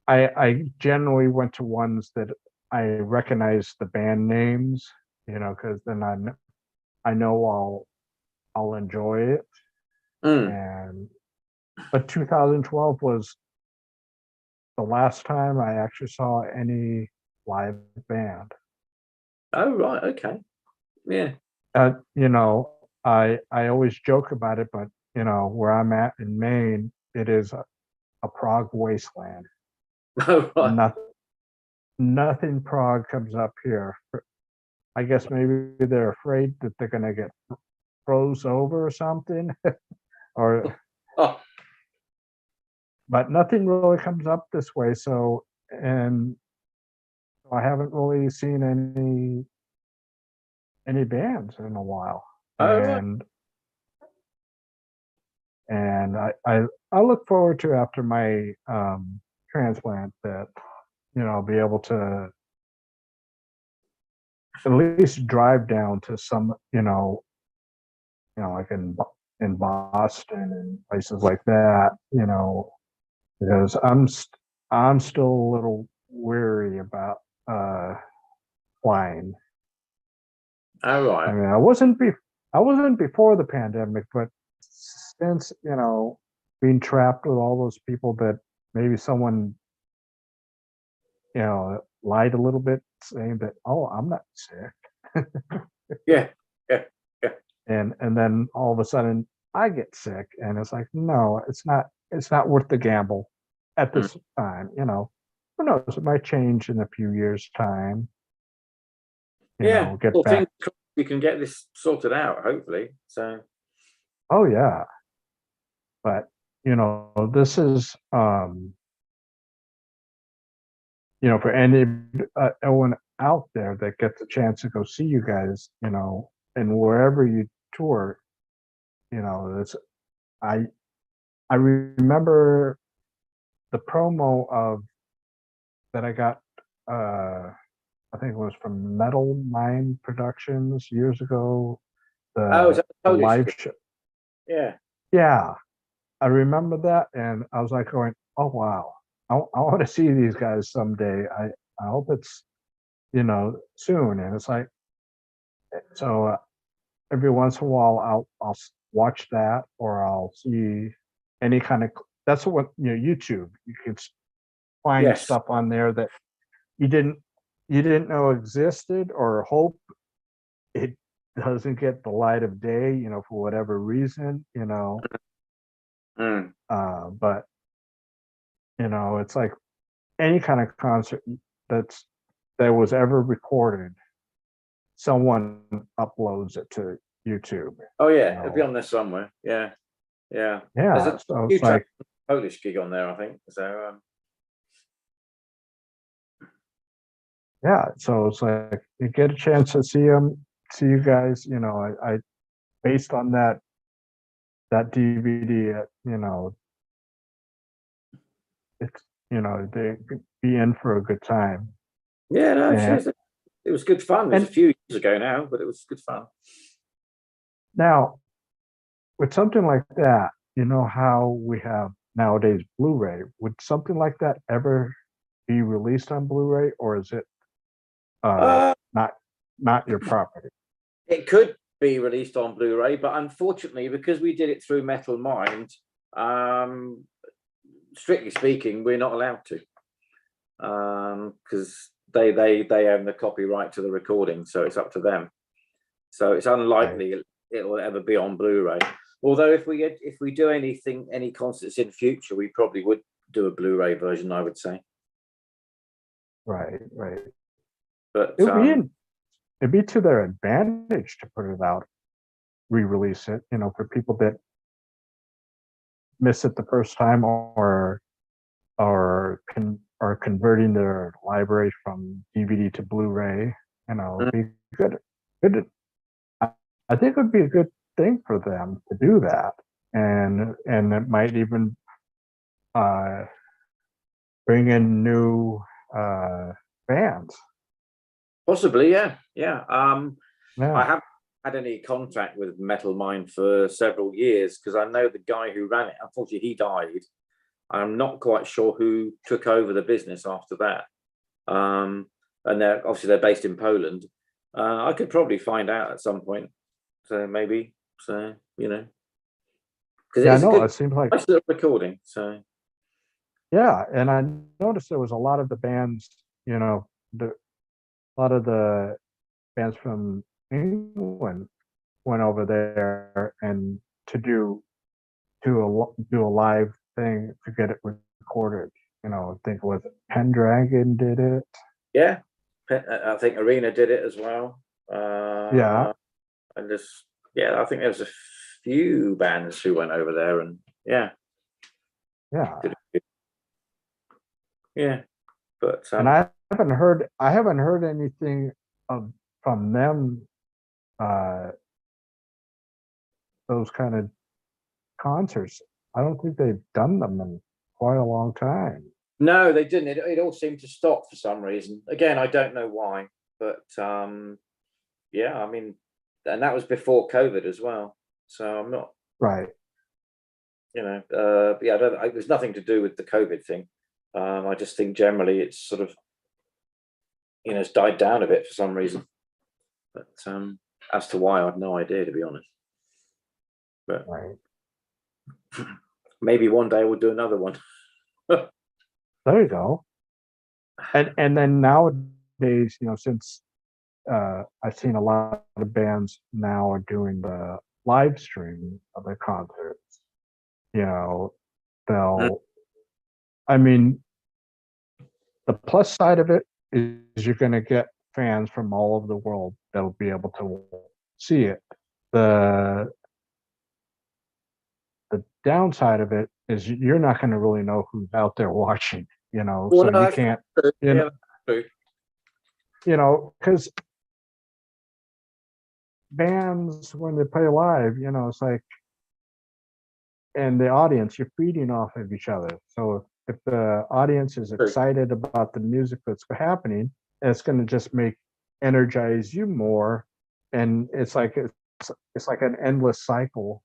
I generally went to ones that I recognized the band names, because then I know I'll enjoy it. Mm. And but 2012 was the last time I actually saw any live band. Oh right, okay. Yeah. I always joke about it, but where I'm at in Maine, it is a prog wasteland. Oh right. Nothing, nothing prog comes up here. I guess maybe they're afraid that they're gonna get froze over or something, or Oh, but nothing really comes up this way. So, and I haven't really seen any bands in a while, oh right. and I look forward to after my transplant that I'll be able to at least drive down to some like in Boston and places like that, because I'm still a little weary about uh flying. Oh I right. mean, I wasn't before the pandemic, but since being trapped with all those people that maybe someone lied a little bit, saying that, oh, I'm not sick, Yeah. Yeah. Yeah. and then all of a sudden I get sick, and it's like, no, it's not worth the gamble at Mm. this time. Who knows? It might change in a few years' time. Yeah. Get Well, back. we can get this sorted out, hopefully. So Oh yeah, but this is for anyone out there that gets a chance to go see you guys, and wherever you tour, it's I I remember the promo of that I got. I think it was from Metal Mind Productions years ago. oh, is The that the the Polish live gig? show. Yeah. Yeah, I remember that, and I was like going, "Oh wow, I want to see these guys someday. I hope it's soon." And it's like, so every once in a while watch that, or I'll see any kind of. That's what YouTube. You can find Yes. stuff on there that you didn't you didn't know existed, or hope it doesn't get the light of day, for whatever reason, Mm. but it's like any kind of concert that's that was ever recorded, someone uploads it to YouTube, Oh you yeah, it'll be know. on there somewhere. Yeah. Yeah. There's Yeah, a so it's huge like, Polish gig on there, I think. So yeah, so it's like you get a chance to see them, see you guys, I based on that that DVD, it's, they could be in for a good time. Yeah, no, And sure. It was good fun. It was a and few years ago now, but it was good fun. now with something like that, you know how we have nowadays Blu-ray, would something like that ever be released on Blu-ray, or is it Uh, not your property? it could be released on Blu-ray, but unfortunately, because we did it through Metal Mind, um, strictly speaking, we're not allowed to, because they own the copyright to the recording, so it's up to them. So it's Right, unlikely it will ever be on Blu-ray. Although if we do any concerts in future, we probably would do a Blu-ray version, I would say. right, right. But It would be it'd be to their advantage to put it out, re-release it, for people that miss it the first time, or converting their library from DVD to Blu-ray. Be good. Good. I, I think it would be a good thing for them to do that, and it might even uh, bring in new fans. possibly, yeah, yeah. I Yeah, haven't had any contact with Metal Mind for several years because I know the guy who ran it. Unfortunately, he died. I'm not quite sure who took over the business after that. And they're based in Poland. I could probably find out at some point. So maybe, because it yeah. I is a know. good, It seems like nice little recording. So yeah, and I noticed there was a lot of the bands, a lot of the bands from England went over there and to do a live thing to get it recorded. I think was Pendragon did it. yeah, I think Arena did it as well. Yeah, And just yeah, I think there was a few bands who went over there, and yeah, yeah. did it, yeah. But And I haven't heard anything of from them, uh those kind of concerts. I don't think they've done them in quite a long time. no, they didn't. It all seemed to stop for some reason. Again, I don't know why, but yeah, I mean, and that was before COVID as well. So I'm not, Right. yeah, I don't. It was nothing to do with the COVID thing. I just think generally it's sort of, it's died down a bit for some reason. But as to why, I have no idea, to be honest. But Right. maybe one day we'll do another one. There you go. And then nowadays, since I've seen a lot of bands now are doing the live stream of their concerts. You know, they'll. I mean, the plus side of it is you're going to get fans from all over the world that'll be able to see it. The the downside of it is you're not going to really know who's out there watching. Well, So no, you that's can't. true. You Yeah, know, that's true. because bands when they play live, it's like, and the audience, you're feeding off of each other. So if the audience is True. excited about the music that's happening, it's going to just energize you more, and it's like an endless cycle.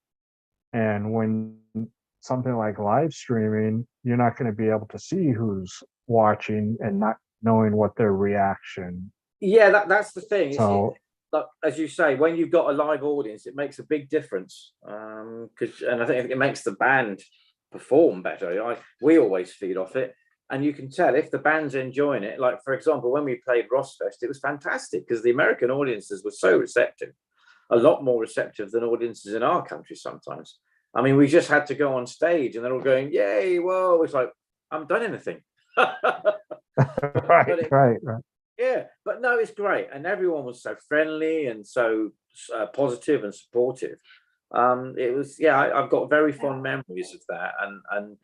And when something like live streaming, you're not going to be able to see who's watching and not knowing what their reaction. Yeah, that's the thing. So Like, as you say, when you've got a live audience, it makes a big difference. And I think it makes the band perform better. We always feed off it, and you can tell if the band's enjoying it. Like for example, when we played Rossfest, it was fantastic because the American audiences were so receptive, a lot more receptive than audiences in our country sometimes. I mean, we just had to go on stage, and they're all going, "Yay! Whoa!" It's like I haven't done anything. right, But it, right, right. yeah, but no, it's great, and everyone was so friendly and so positive and supportive. It was, yeah, I've got very fond memories of that, and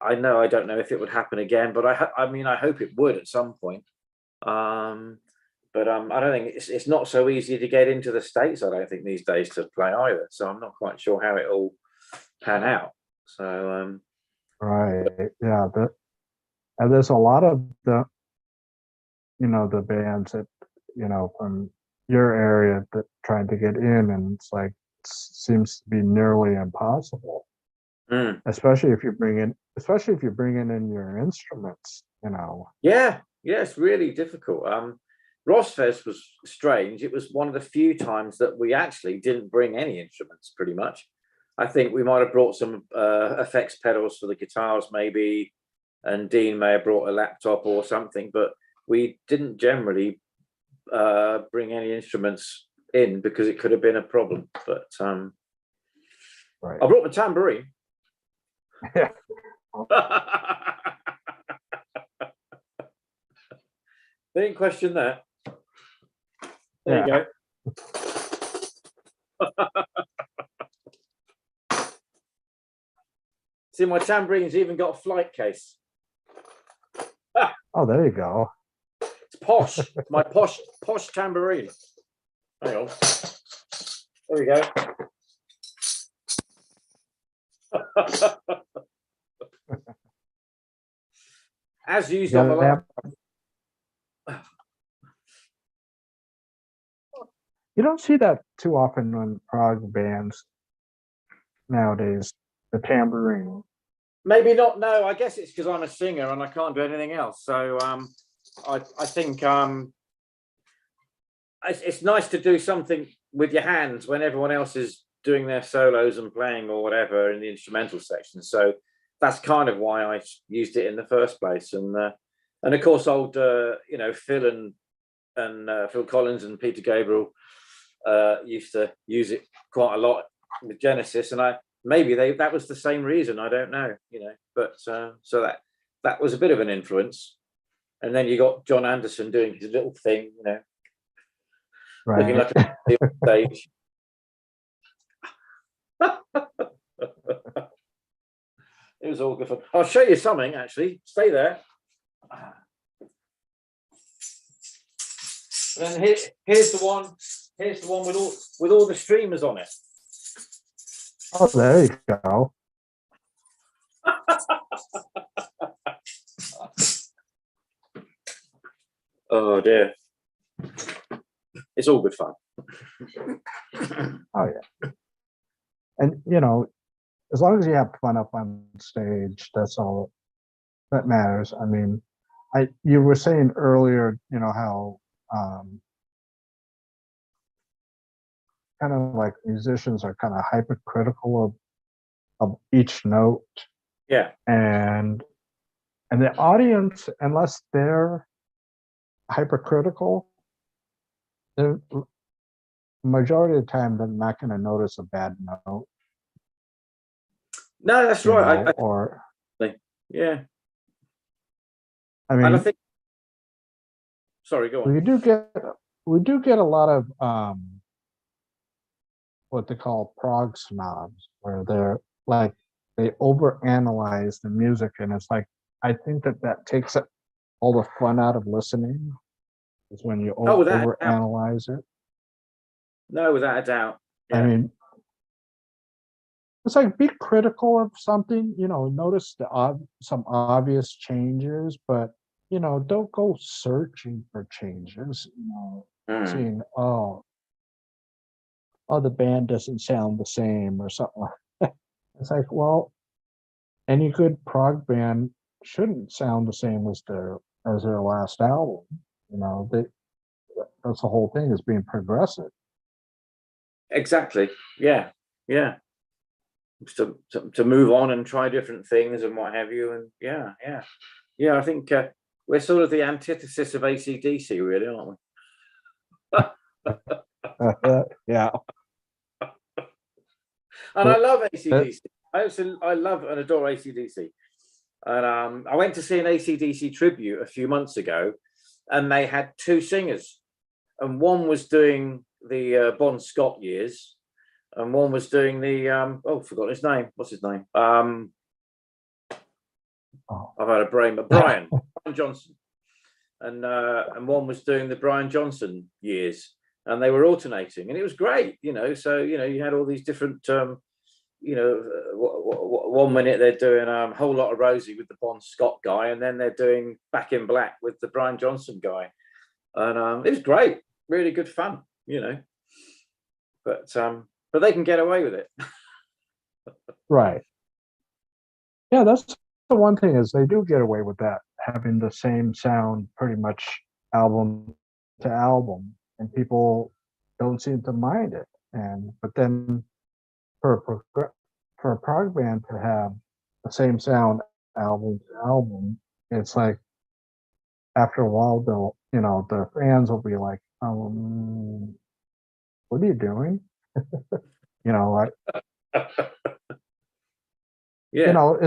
I know I don't know if it would happen again, but I mean, I hope it would at some point. Um, but I don't think it's not so easy to get into the States. I don't think these days to play either. So I'm not quite sure how it all pan out. So Right. Yeah. And there's a lot of the bands that, from your area that trying to get in, and it's like, seems to be nearly impossible, mm, especially if you bring in your instruments. yeah, it's really difficult. Rossfest was strange. It was one of the few times that we actually didn't bring any instruments, pretty much. I think we might have brought some effects pedals for the guitars, maybe, and Dean may have brought a laptop or something, but we didn't generally bring any instruments in because it could have been a problem. But Right. I brought the tambourine. Yeah. They didn't question that. There Yeah. you go. See, my tambourine's even got a flight case. Oh, there you go. It's posh. My posh tambourine. Hang on. There we go. As used on the last. You don't see that too often on prog bands nowadays. The tambourine. Maybe not. No, I guess it's because I'm a singer and I can't do anything else. So I think it's nice to do something with your hands when everyone else is doing their solos and playing or whatever in the instrumental section. So that's kind of why I used it in the first place. And of course, old Phil and Phil Collins and Peter Gabriel used to use it quite a lot with Genesis, and maybe that was the same reason. I don't know, but so that was a bit of an influence. And then you got John Anderson doing his little thing, Right. looking like a on stage. It was all good fun. I'll show you something. Actually, stay there. And then here's the one. Here's the one with all the streamers on it. Oh, there you go. Oh dear. It's all good fun. Oh yeah. And as long as you have fun up on stage, that's all that matters. I mean, you were saying earlier, how kind of like musicians are kind of hypercritical of each note. Yeah. And the audience, unless they're hypercritical, the majority of the time they're not going to notice a bad note. No, that's right. Yeah. I mean, and I think. Sorry, go on. We do get a lot of what they call prog snobs, where they're like they overanalyze the music, and it's like I think that takes all the fun out of listening. Is when you overanalyze it. No, without a doubt. Yeah. I mean, it's like be critical of something. Notice some obvious changes, but don't go searching for changes. Seeing the band doesn't sound the same or something like that. It's like, well, any good prog band shouldn't sound the same as their last album. That's the whole thing, is being progressive. Exactly. Yeah. To move on and try different things and what have you. And yeah. I think we're sort of the antithesis of AC/DC, really, aren't we? Yeah. And I love AC/DC. I love and adore AC/DC. And I went to see an AC/DC tribute a few months ago, and they had two singers, and one was doing the Bon Scott years, and one was doing the forgot his name. What's his name? I've had a brain, but Brian Johnson, and one was doing the Brian Johnson years, and they were alternating, and it was great. So you had all these different you know, 1 minute they're doing Whole Lot of Rosie with the Bon Scott guy, and then they're doing Back in Black with the Brian Johnson guy, and it was great, really good fun, you know. But they can get away with it. Right. Yeah, that's the one thing is they do get away with that, having the same sound pretty much album to album, and people don't seem to mind it. And but then for a prog band to have the same sound album to album, it's like after a while they'll, you know, the fans will be like, what are you doing? You know, like, you Yeah, know,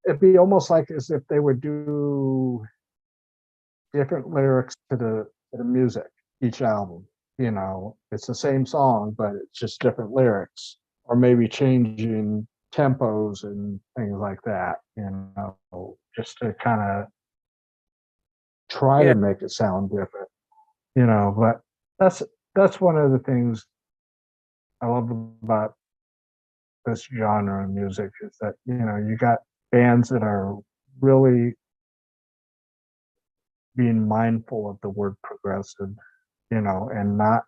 it'd be almost like as if they would do different lyrics to the music each album. You know, it's the same song, but it's just different lyrics, or maybe changing tempos and things like that. You know, just to kind of try yeah, to make it sound different. You know, but that's that's one of the things I love about this genre of music is that, you know, you got bands that are really being mindful of the word progressive, you know, and not,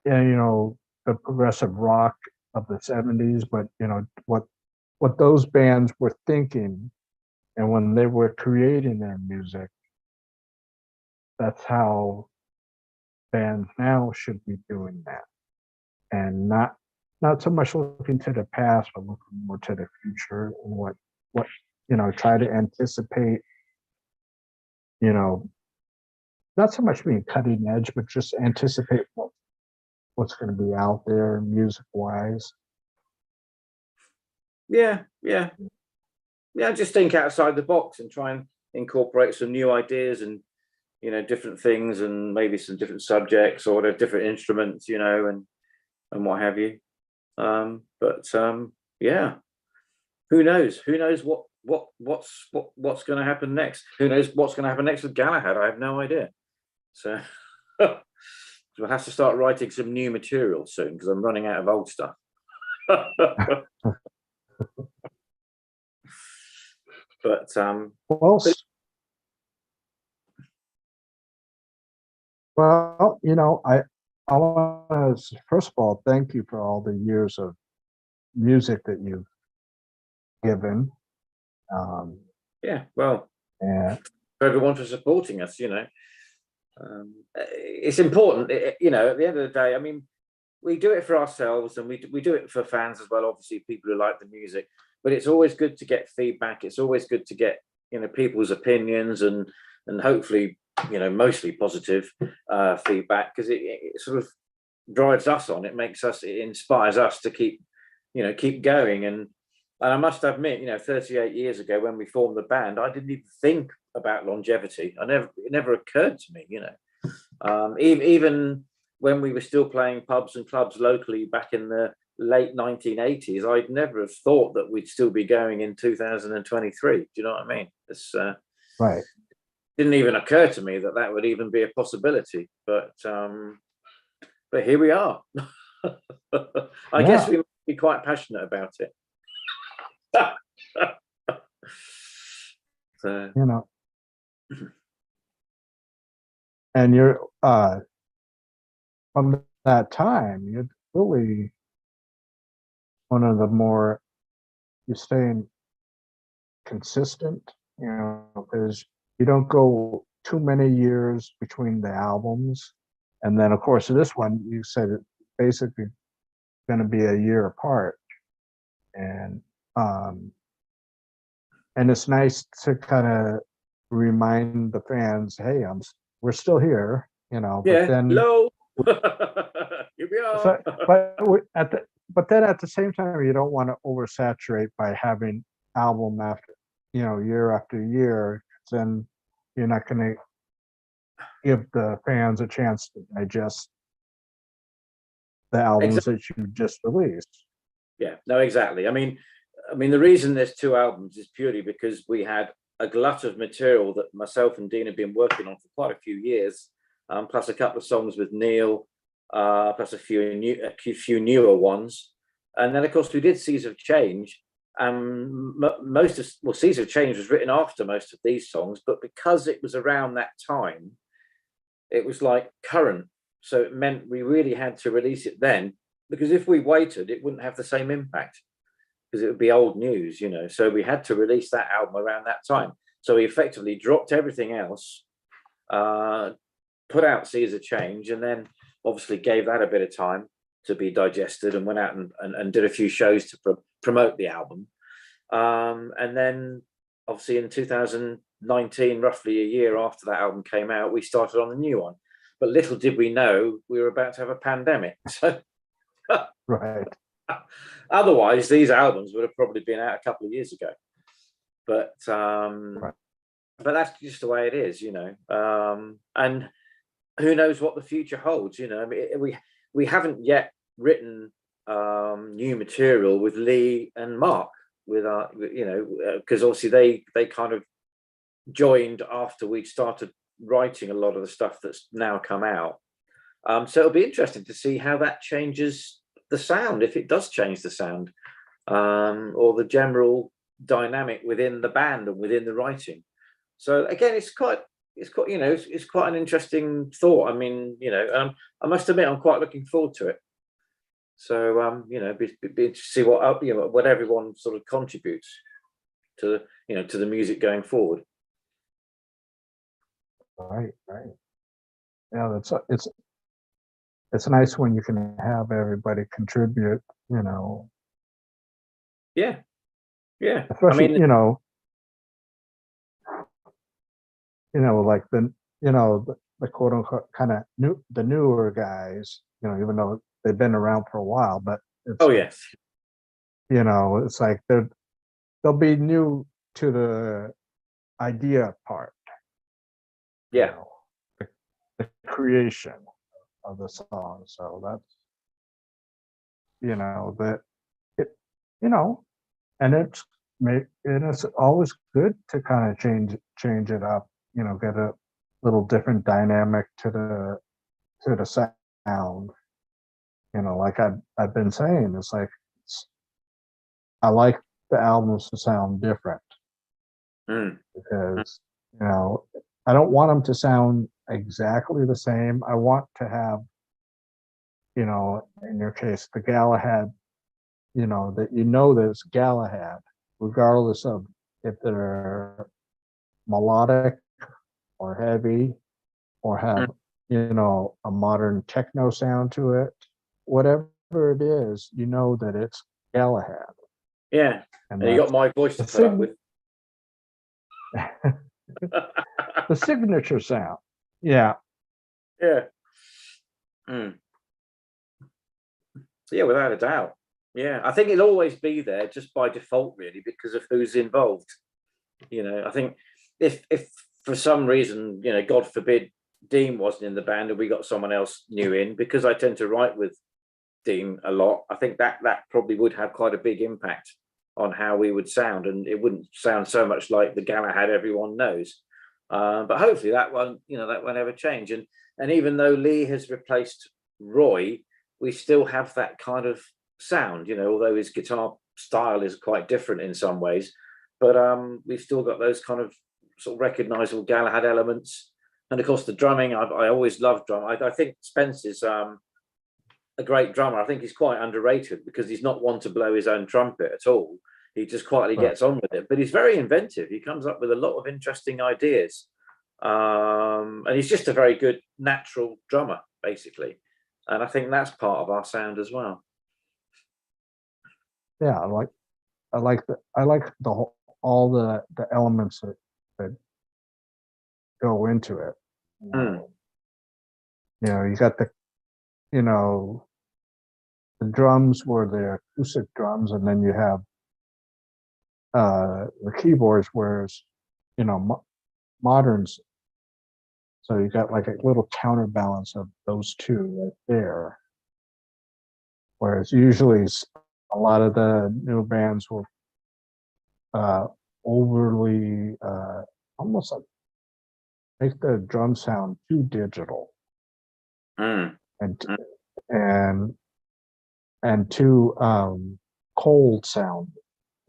you know, the progressive rock of the 70s, but you know what those bands were thinking, and when they were creating their music, that's how bands now should be doing that, and not so much looking to the past, but looking more to the future and what you know, try to anticipate, you know, not so much being cutting edge, but just anticipate what's going to be out there music wise. yeah, yeah, yeah. Just think outside the box and try and incorporate some new ideas and, you know, different things, and maybe some different subjects or the different instruments, you know, and what have you. But yeah, who knows? Who knows what's going to happen next? Who knows what's going to happen next with Galahad? I have no idea. So we'll have to start writing some new material soon because I'm running out of old stuff. but Well, but well, you know, I want to first of all thank you for all the years of music that you've given, um, yeah, well, and for everyone for supporting us, you know, it's important. You know, at the end of the day, I mean, we do it for ourselves, and we do it for fans as well. Obviously, people who like the music, but it's always good to get feedback. It's always good to get, you know, people's opinions, and hopefully, you know, mostly positive feedback, because it sort of drives us on. It inspires us to keep, you know, keep going. And I must admit, you know, 38 years ago when we formed the band, I didn't even think about longevity. It never occurred to me, you know. Even when we were still playing pubs and clubs locally back in the late 1980s, I'd never have thought that we'd still be going in 2023. Do you know what I mean? It's right, didn't even occur to me that that would even be a possibility. But here we are. I guess yeah, we must be quite passionate about it. So, you know, and you're from that time, you're really one of the more you're staying consistent, you know, because you don't go too many years between the albums, and then of course this one you said it basically going to be a year apart, and um and it's nice to kind of remind the fans, hey, we're still here, you know, but yeah, then hello. Here we are. so, but but then at the same time you don't want to oversaturate by having album after, you know, year after year, then you're not going to give the fans a chance to digest the albums Exactly. that you just released. Yeah, no, exactly. I mean, the reason there's two albums is purely because we had a glut of material that myself and Dean have been working on for quite a few years, plus a couple of songs with Neil, plus a few newer ones. And then of course we did Seas of Change. Most of Seas of Change was written after most of these songs, but because it was around that time, it was like current. So it meant we really had to release it then, because if we waited, it wouldn't have the same impact, because it would be old news, you know. So we had to release that album around that time. So we effectively dropped everything else, put out Seas of Change, and then obviously gave that a bit of time to be digested, and went out and did a few shows to promote the album. And then obviously in 2019, roughly a year after that album came out, we started on the new one. But little did we know we were about to have a pandemic. So Right. otherwise, these albums would have probably been out a couple of years ago. But Right. but that's just the way it is, you know. And who knows what the future holds, you know. I mean, we haven't yet written new material with Lee and Mark, with our, you know, because obviously they kind of joined after we'd started writing a lot of the stuff that's now come out. So it'll be interesting to see how that changes the sound, if it does change the sound, or the general dynamic within the band and within the writing. So again, it's quite, you know, it's quite an interesting thought. I mean, you know, I must admit, I'm quite looking forward to it. So you know, be to see what, you know, what everyone sort of contributes to, you know, to the music going forward. Right. Yeah, it's nice when you can have everybody contribute, you know. Yeah. Especially, I mean, like the quote unquote kind of the newer guys, you know, even though they've been around for a while, but it's oh yes, you know, it's like they'll be new to the idea part, you yeah, know, the creation of the song. So that's, you know, that it, you know, and it's always good to kind of change it up, you know, get a little different dynamic to the sound. You know, like I've been saying, it's like I like the albums to sound different because, you know, I don't want them to sound exactly the same. I want to have, you know, in your case, the Galahad, you know, that that it's Galahad, regardless of if they're melodic or heavy or have, you know, a modern techno sound to it. Whatever it is, you know that it's Galahad. yeah. And And you got my voice to put up with. the signature sound. Yeah. Yeah. Yeah, without a doubt. Yeah, I think it'll always be there just by default, really, because of who's involved. You know, I think if for some reason, you know, God forbid, Dean wasn't in the band and we got someone else new in, because I tend to write with Dean a lot, I think that probably would have quite a big impact on how we would sound, and it wouldn't sound so much like the Galahad everyone knows. But hopefully that won't, you know, that won't ever change. And even though Lee has replaced Roy, we still have that kind of sound, you know, although his guitar style is quite different in some ways, but we've still got those kind of sort of recognizable Galahad elements. And of course the drumming, I always loved drum. I think Spence is a great drummer. I think he's quite underrated because he's not one to blow his own trumpet at all. He just quietly gets on with it, but he's very inventive. He comes up with a lot of interesting ideas, and he's just a very good natural drummer, basically. And I think that's part of our sound as well. Yeah, I like the whole, all the elements that go into it. You know, you got you know, the drums were the acoustic drums, and then you have the keyboards, whereas, you know, moderns. So you got like a little counterbalance of those two right there. Whereas usually a lot of the new bands will overly almost like make the drum sound too digital. And and too cold sound,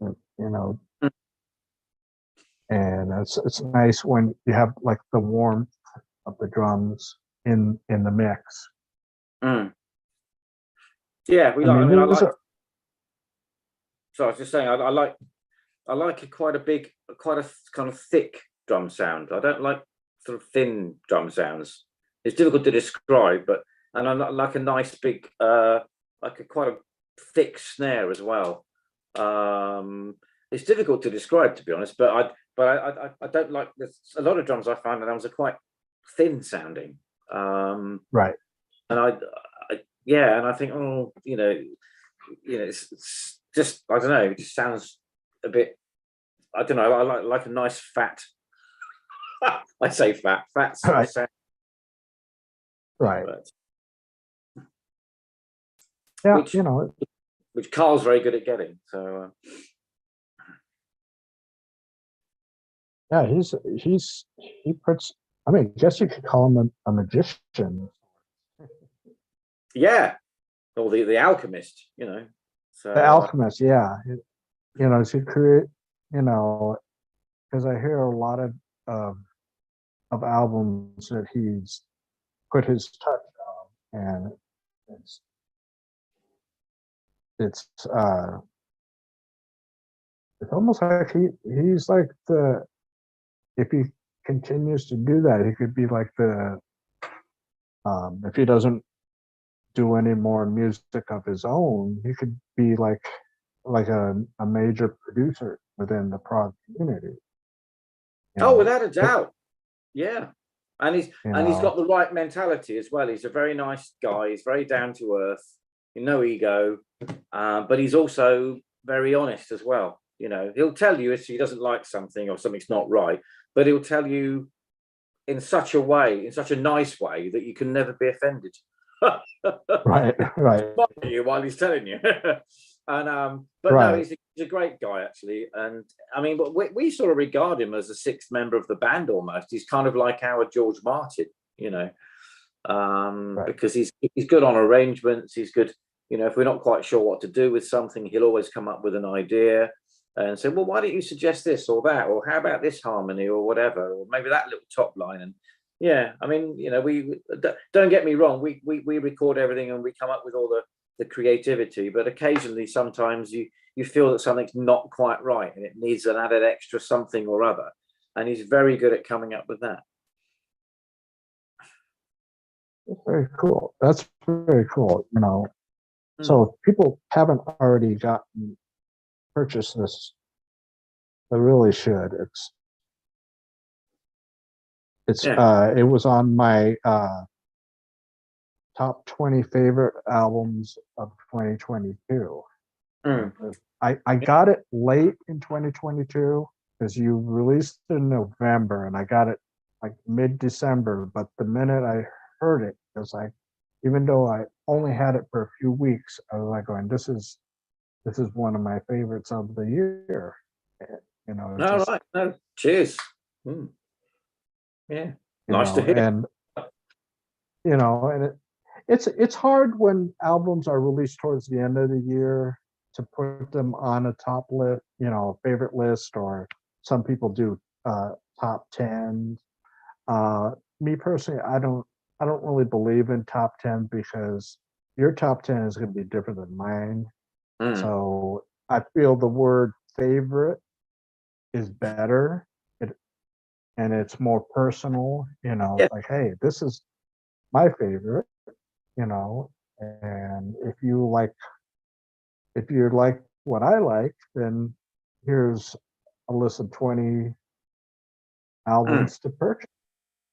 you know. Mm, And it's nice when you have like the warmth of the drums in the mix. mm. Yeah, we I like. I mean, mean, I there's like. a So I was just saying, I like quite a big, quite a kind of thick drum sound. I don't like sort of thin drum sounds. It's difficult to describe, but and I like a nice big, like a quite a thick snare as well. It's difficult to describe, to be honest, but I don't like. There's a lot of drums I find that drums are quite thin sounding. right. And yeah, and I think, oh, it's just, I don't know, it just sounds a bit, I don't know, I like a nice fat, I say fat sort of Right. sound, Right. but Yeah. which which Carl's very good at getting. So Yeah. He puts. I mean, I guess you could call him a magician. yeah, or the alchemist, The So alchemist. Yeah. To create. You know, because I hear a lot of albums that he's put his touch on, and it's it's uh it's almost like he's like the if he continues to do that, he could be like the if he doesn't do any more music of his own, he could be like a major producer within the prog community. You oh, know, without a doubt, yeah. And he's you know, got the right mentality as well. He's a very nice guy. He's very down to earth, no ego, but he's also very honest as well. He'll tell you if he doesn't like something or something's not right, but he'll tell you in such a way, in such a nice way, that you can never be offended. right, right, Smile at you while he's telling you. And but no, right, he's a great guy actually. And I mean, but we sort of regard him as a sixth member of the band almost. He's kind of like our George Martin, right. because he's good on arrangements. He's good, if we're not quite sure what to do with something, he'll always come up with an idea and say, well, why don't you suggest this or that, or how about this harmony or whatever, or maybe that little top line. And yeah, I mean, we don't get me wrong, we record everything and we come up with all the creativity, but occasionally sometimes you feel that something's not quite right and it needs an added extra something or other, and he's very good at coming up with that. That's very cool. That's very cool. Mm. So if people haven't already gotten purchased this, they really should. Yeah. It was on my top 20 favorite albums of 2022. Mm. I got it late in 2022 because you released it in November and I got it like mid-December. But the minute I heard it, it was like, even though I only had it for a few weeks, I was like going, this is one of my favorites of the year. All Just right. No, cheers. Mm. Yeah. you Nice to know, hear. and and it's hard when albums are released towards the end of the year to put them on a top list, favorite list, or some people do top 10. Uh, Me personally, I don't really believe in top 10 because your top 10 is going to be different than mine. Mm. So I feel the word favorite is better. And it's more personal, Yeah. like, hey, this is my favorite, you know, and if you like what I like, then here's a list of 20 Mm. albums to purchase.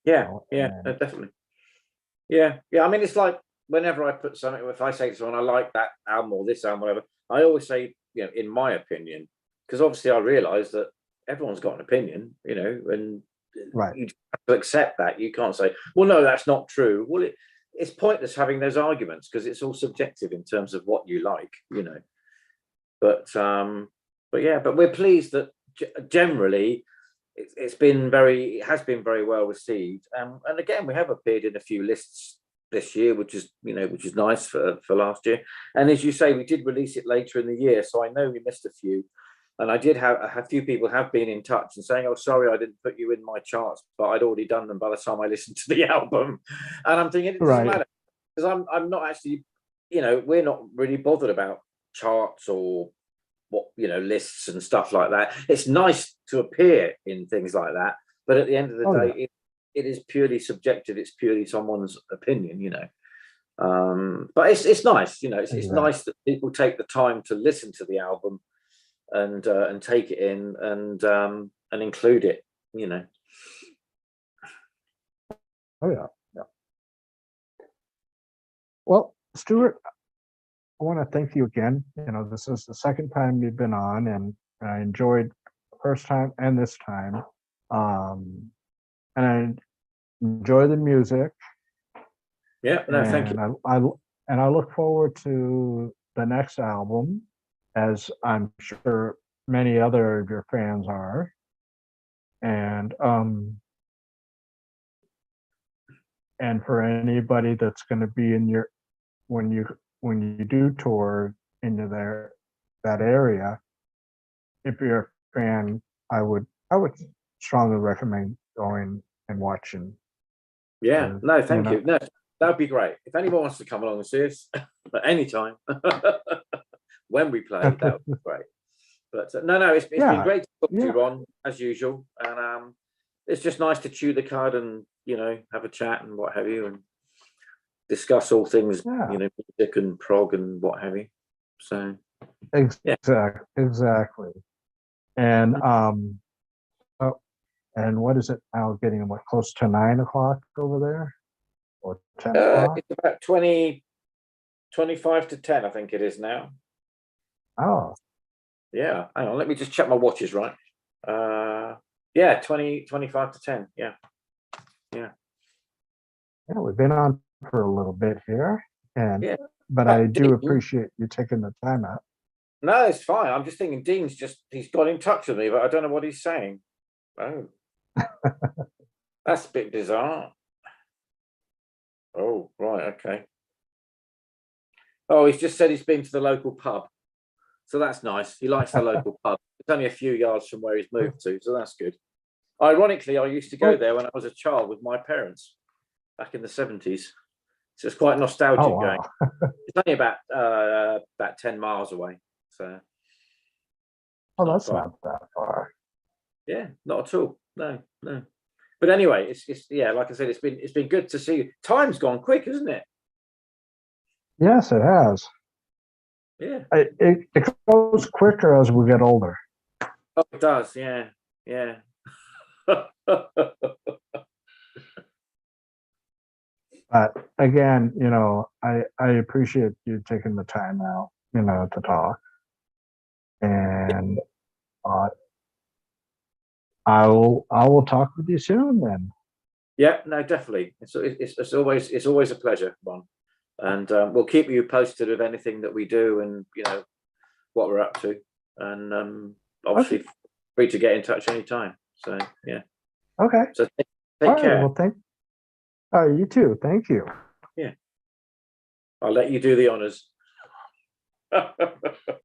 Yeah. Yeah. And Definitely. Yeah. Yeah. I mean, it's like whenever I put something, if I say to someone, I like that album or this album, whatever, I always say, in my opinion, because obviously I realize that everyone's got an opinion, and right, you have to accept that. You can't say, well, no, that's not true. Well, it's pointless having those arguments because it's all subjective in terms of what you like. But yeah, but we're pleased that generally it has been very well received. And again, we have appeared in a few lists this year, which is nice for last year. And as you say, we did release it later in the year, so I know we missed a few. And I did have a few people have been in touch and saying, "Oh, sorry, I didn't put you in my charts, but I'd already done them by the time I listened to the album." And I'm thinking it doesn't Right. matter because I'm not actually, we're not really bothered about charts or what lists and stuff like that. It's nice to appear in things like that, but at the end of the Oh, day, yeah. it is purely subjective. It's purely someone's opinion. But it's nice. It's Exactly. nice that people take the time to listen to the album and take it in and include it. Oh, yeah. Yeah. Well, Stuart, I want to thank you again. This is the second time you've been on, and I enjoyed the first time and this time. And I enjoy the music, Yeah, no, thank you. and I look forward to the next album, as I'm sure many other of your fans are. And for anybody that's going to be in your when you do tour into that area, if you're a fan, I would strongly recommend going and watching. Yeah, no, You thank know, you. No, that'd be great. If anyone wants to come along and see us at any time when we play, that would be great. But no, it's been yeah, great to talk to yeah, you, Ron, as usual. And it's just nice to chew the cud and have a chat and what have you, and discuss all things yeah. music and prog and what have you. So yeah, Exactly. And oh, and what is it now? Getting what, close to 9 o'clock over there, or 10 o'clock? it's about 25 to 10, I think it is now. Oh, Yeah, hang on, let me just check my watches. Right, yeah, 25 to 10. Yeah. yeah. We've been on for a little bit here, Yeah. but I do appreciate you taking the time out. No, it's fine. I'm just thinking he's got in touch with me, but I don't know what he's saying. Oh, that's a bit bizarre. Oh, right, okay. Oh, he's just said he's been to the local pub. So that's nice. He likes the local pub. It's only a few yards from where he's moved to, so that's good. Ironically, I used to go there when I was a child with my parents back in the 70s. So it's quite nostalgic Oh, going. wow. It's only about 10 miles away. So Oh, not that's far. not that far. Yeah, not at all. No. But anyway, it's yeah, like I said, it's been good to see you. Time's gone quick, isn't it? Yes, it has. Yeah. It goes quicker as we get older. Oh, it does, yeah. But again, I appreciate you taking the time out, to talk. And I will talk with you soon then. Yeah, no, definitely. It's always a pleasure, Ron. And we'll keep you posted of anything that we do and what we're up to. And obviously free to get in touch anytime. So yeah. Okay. So take All right. care. Well, you too. Thank you. Yeah. I'll let you do the honors.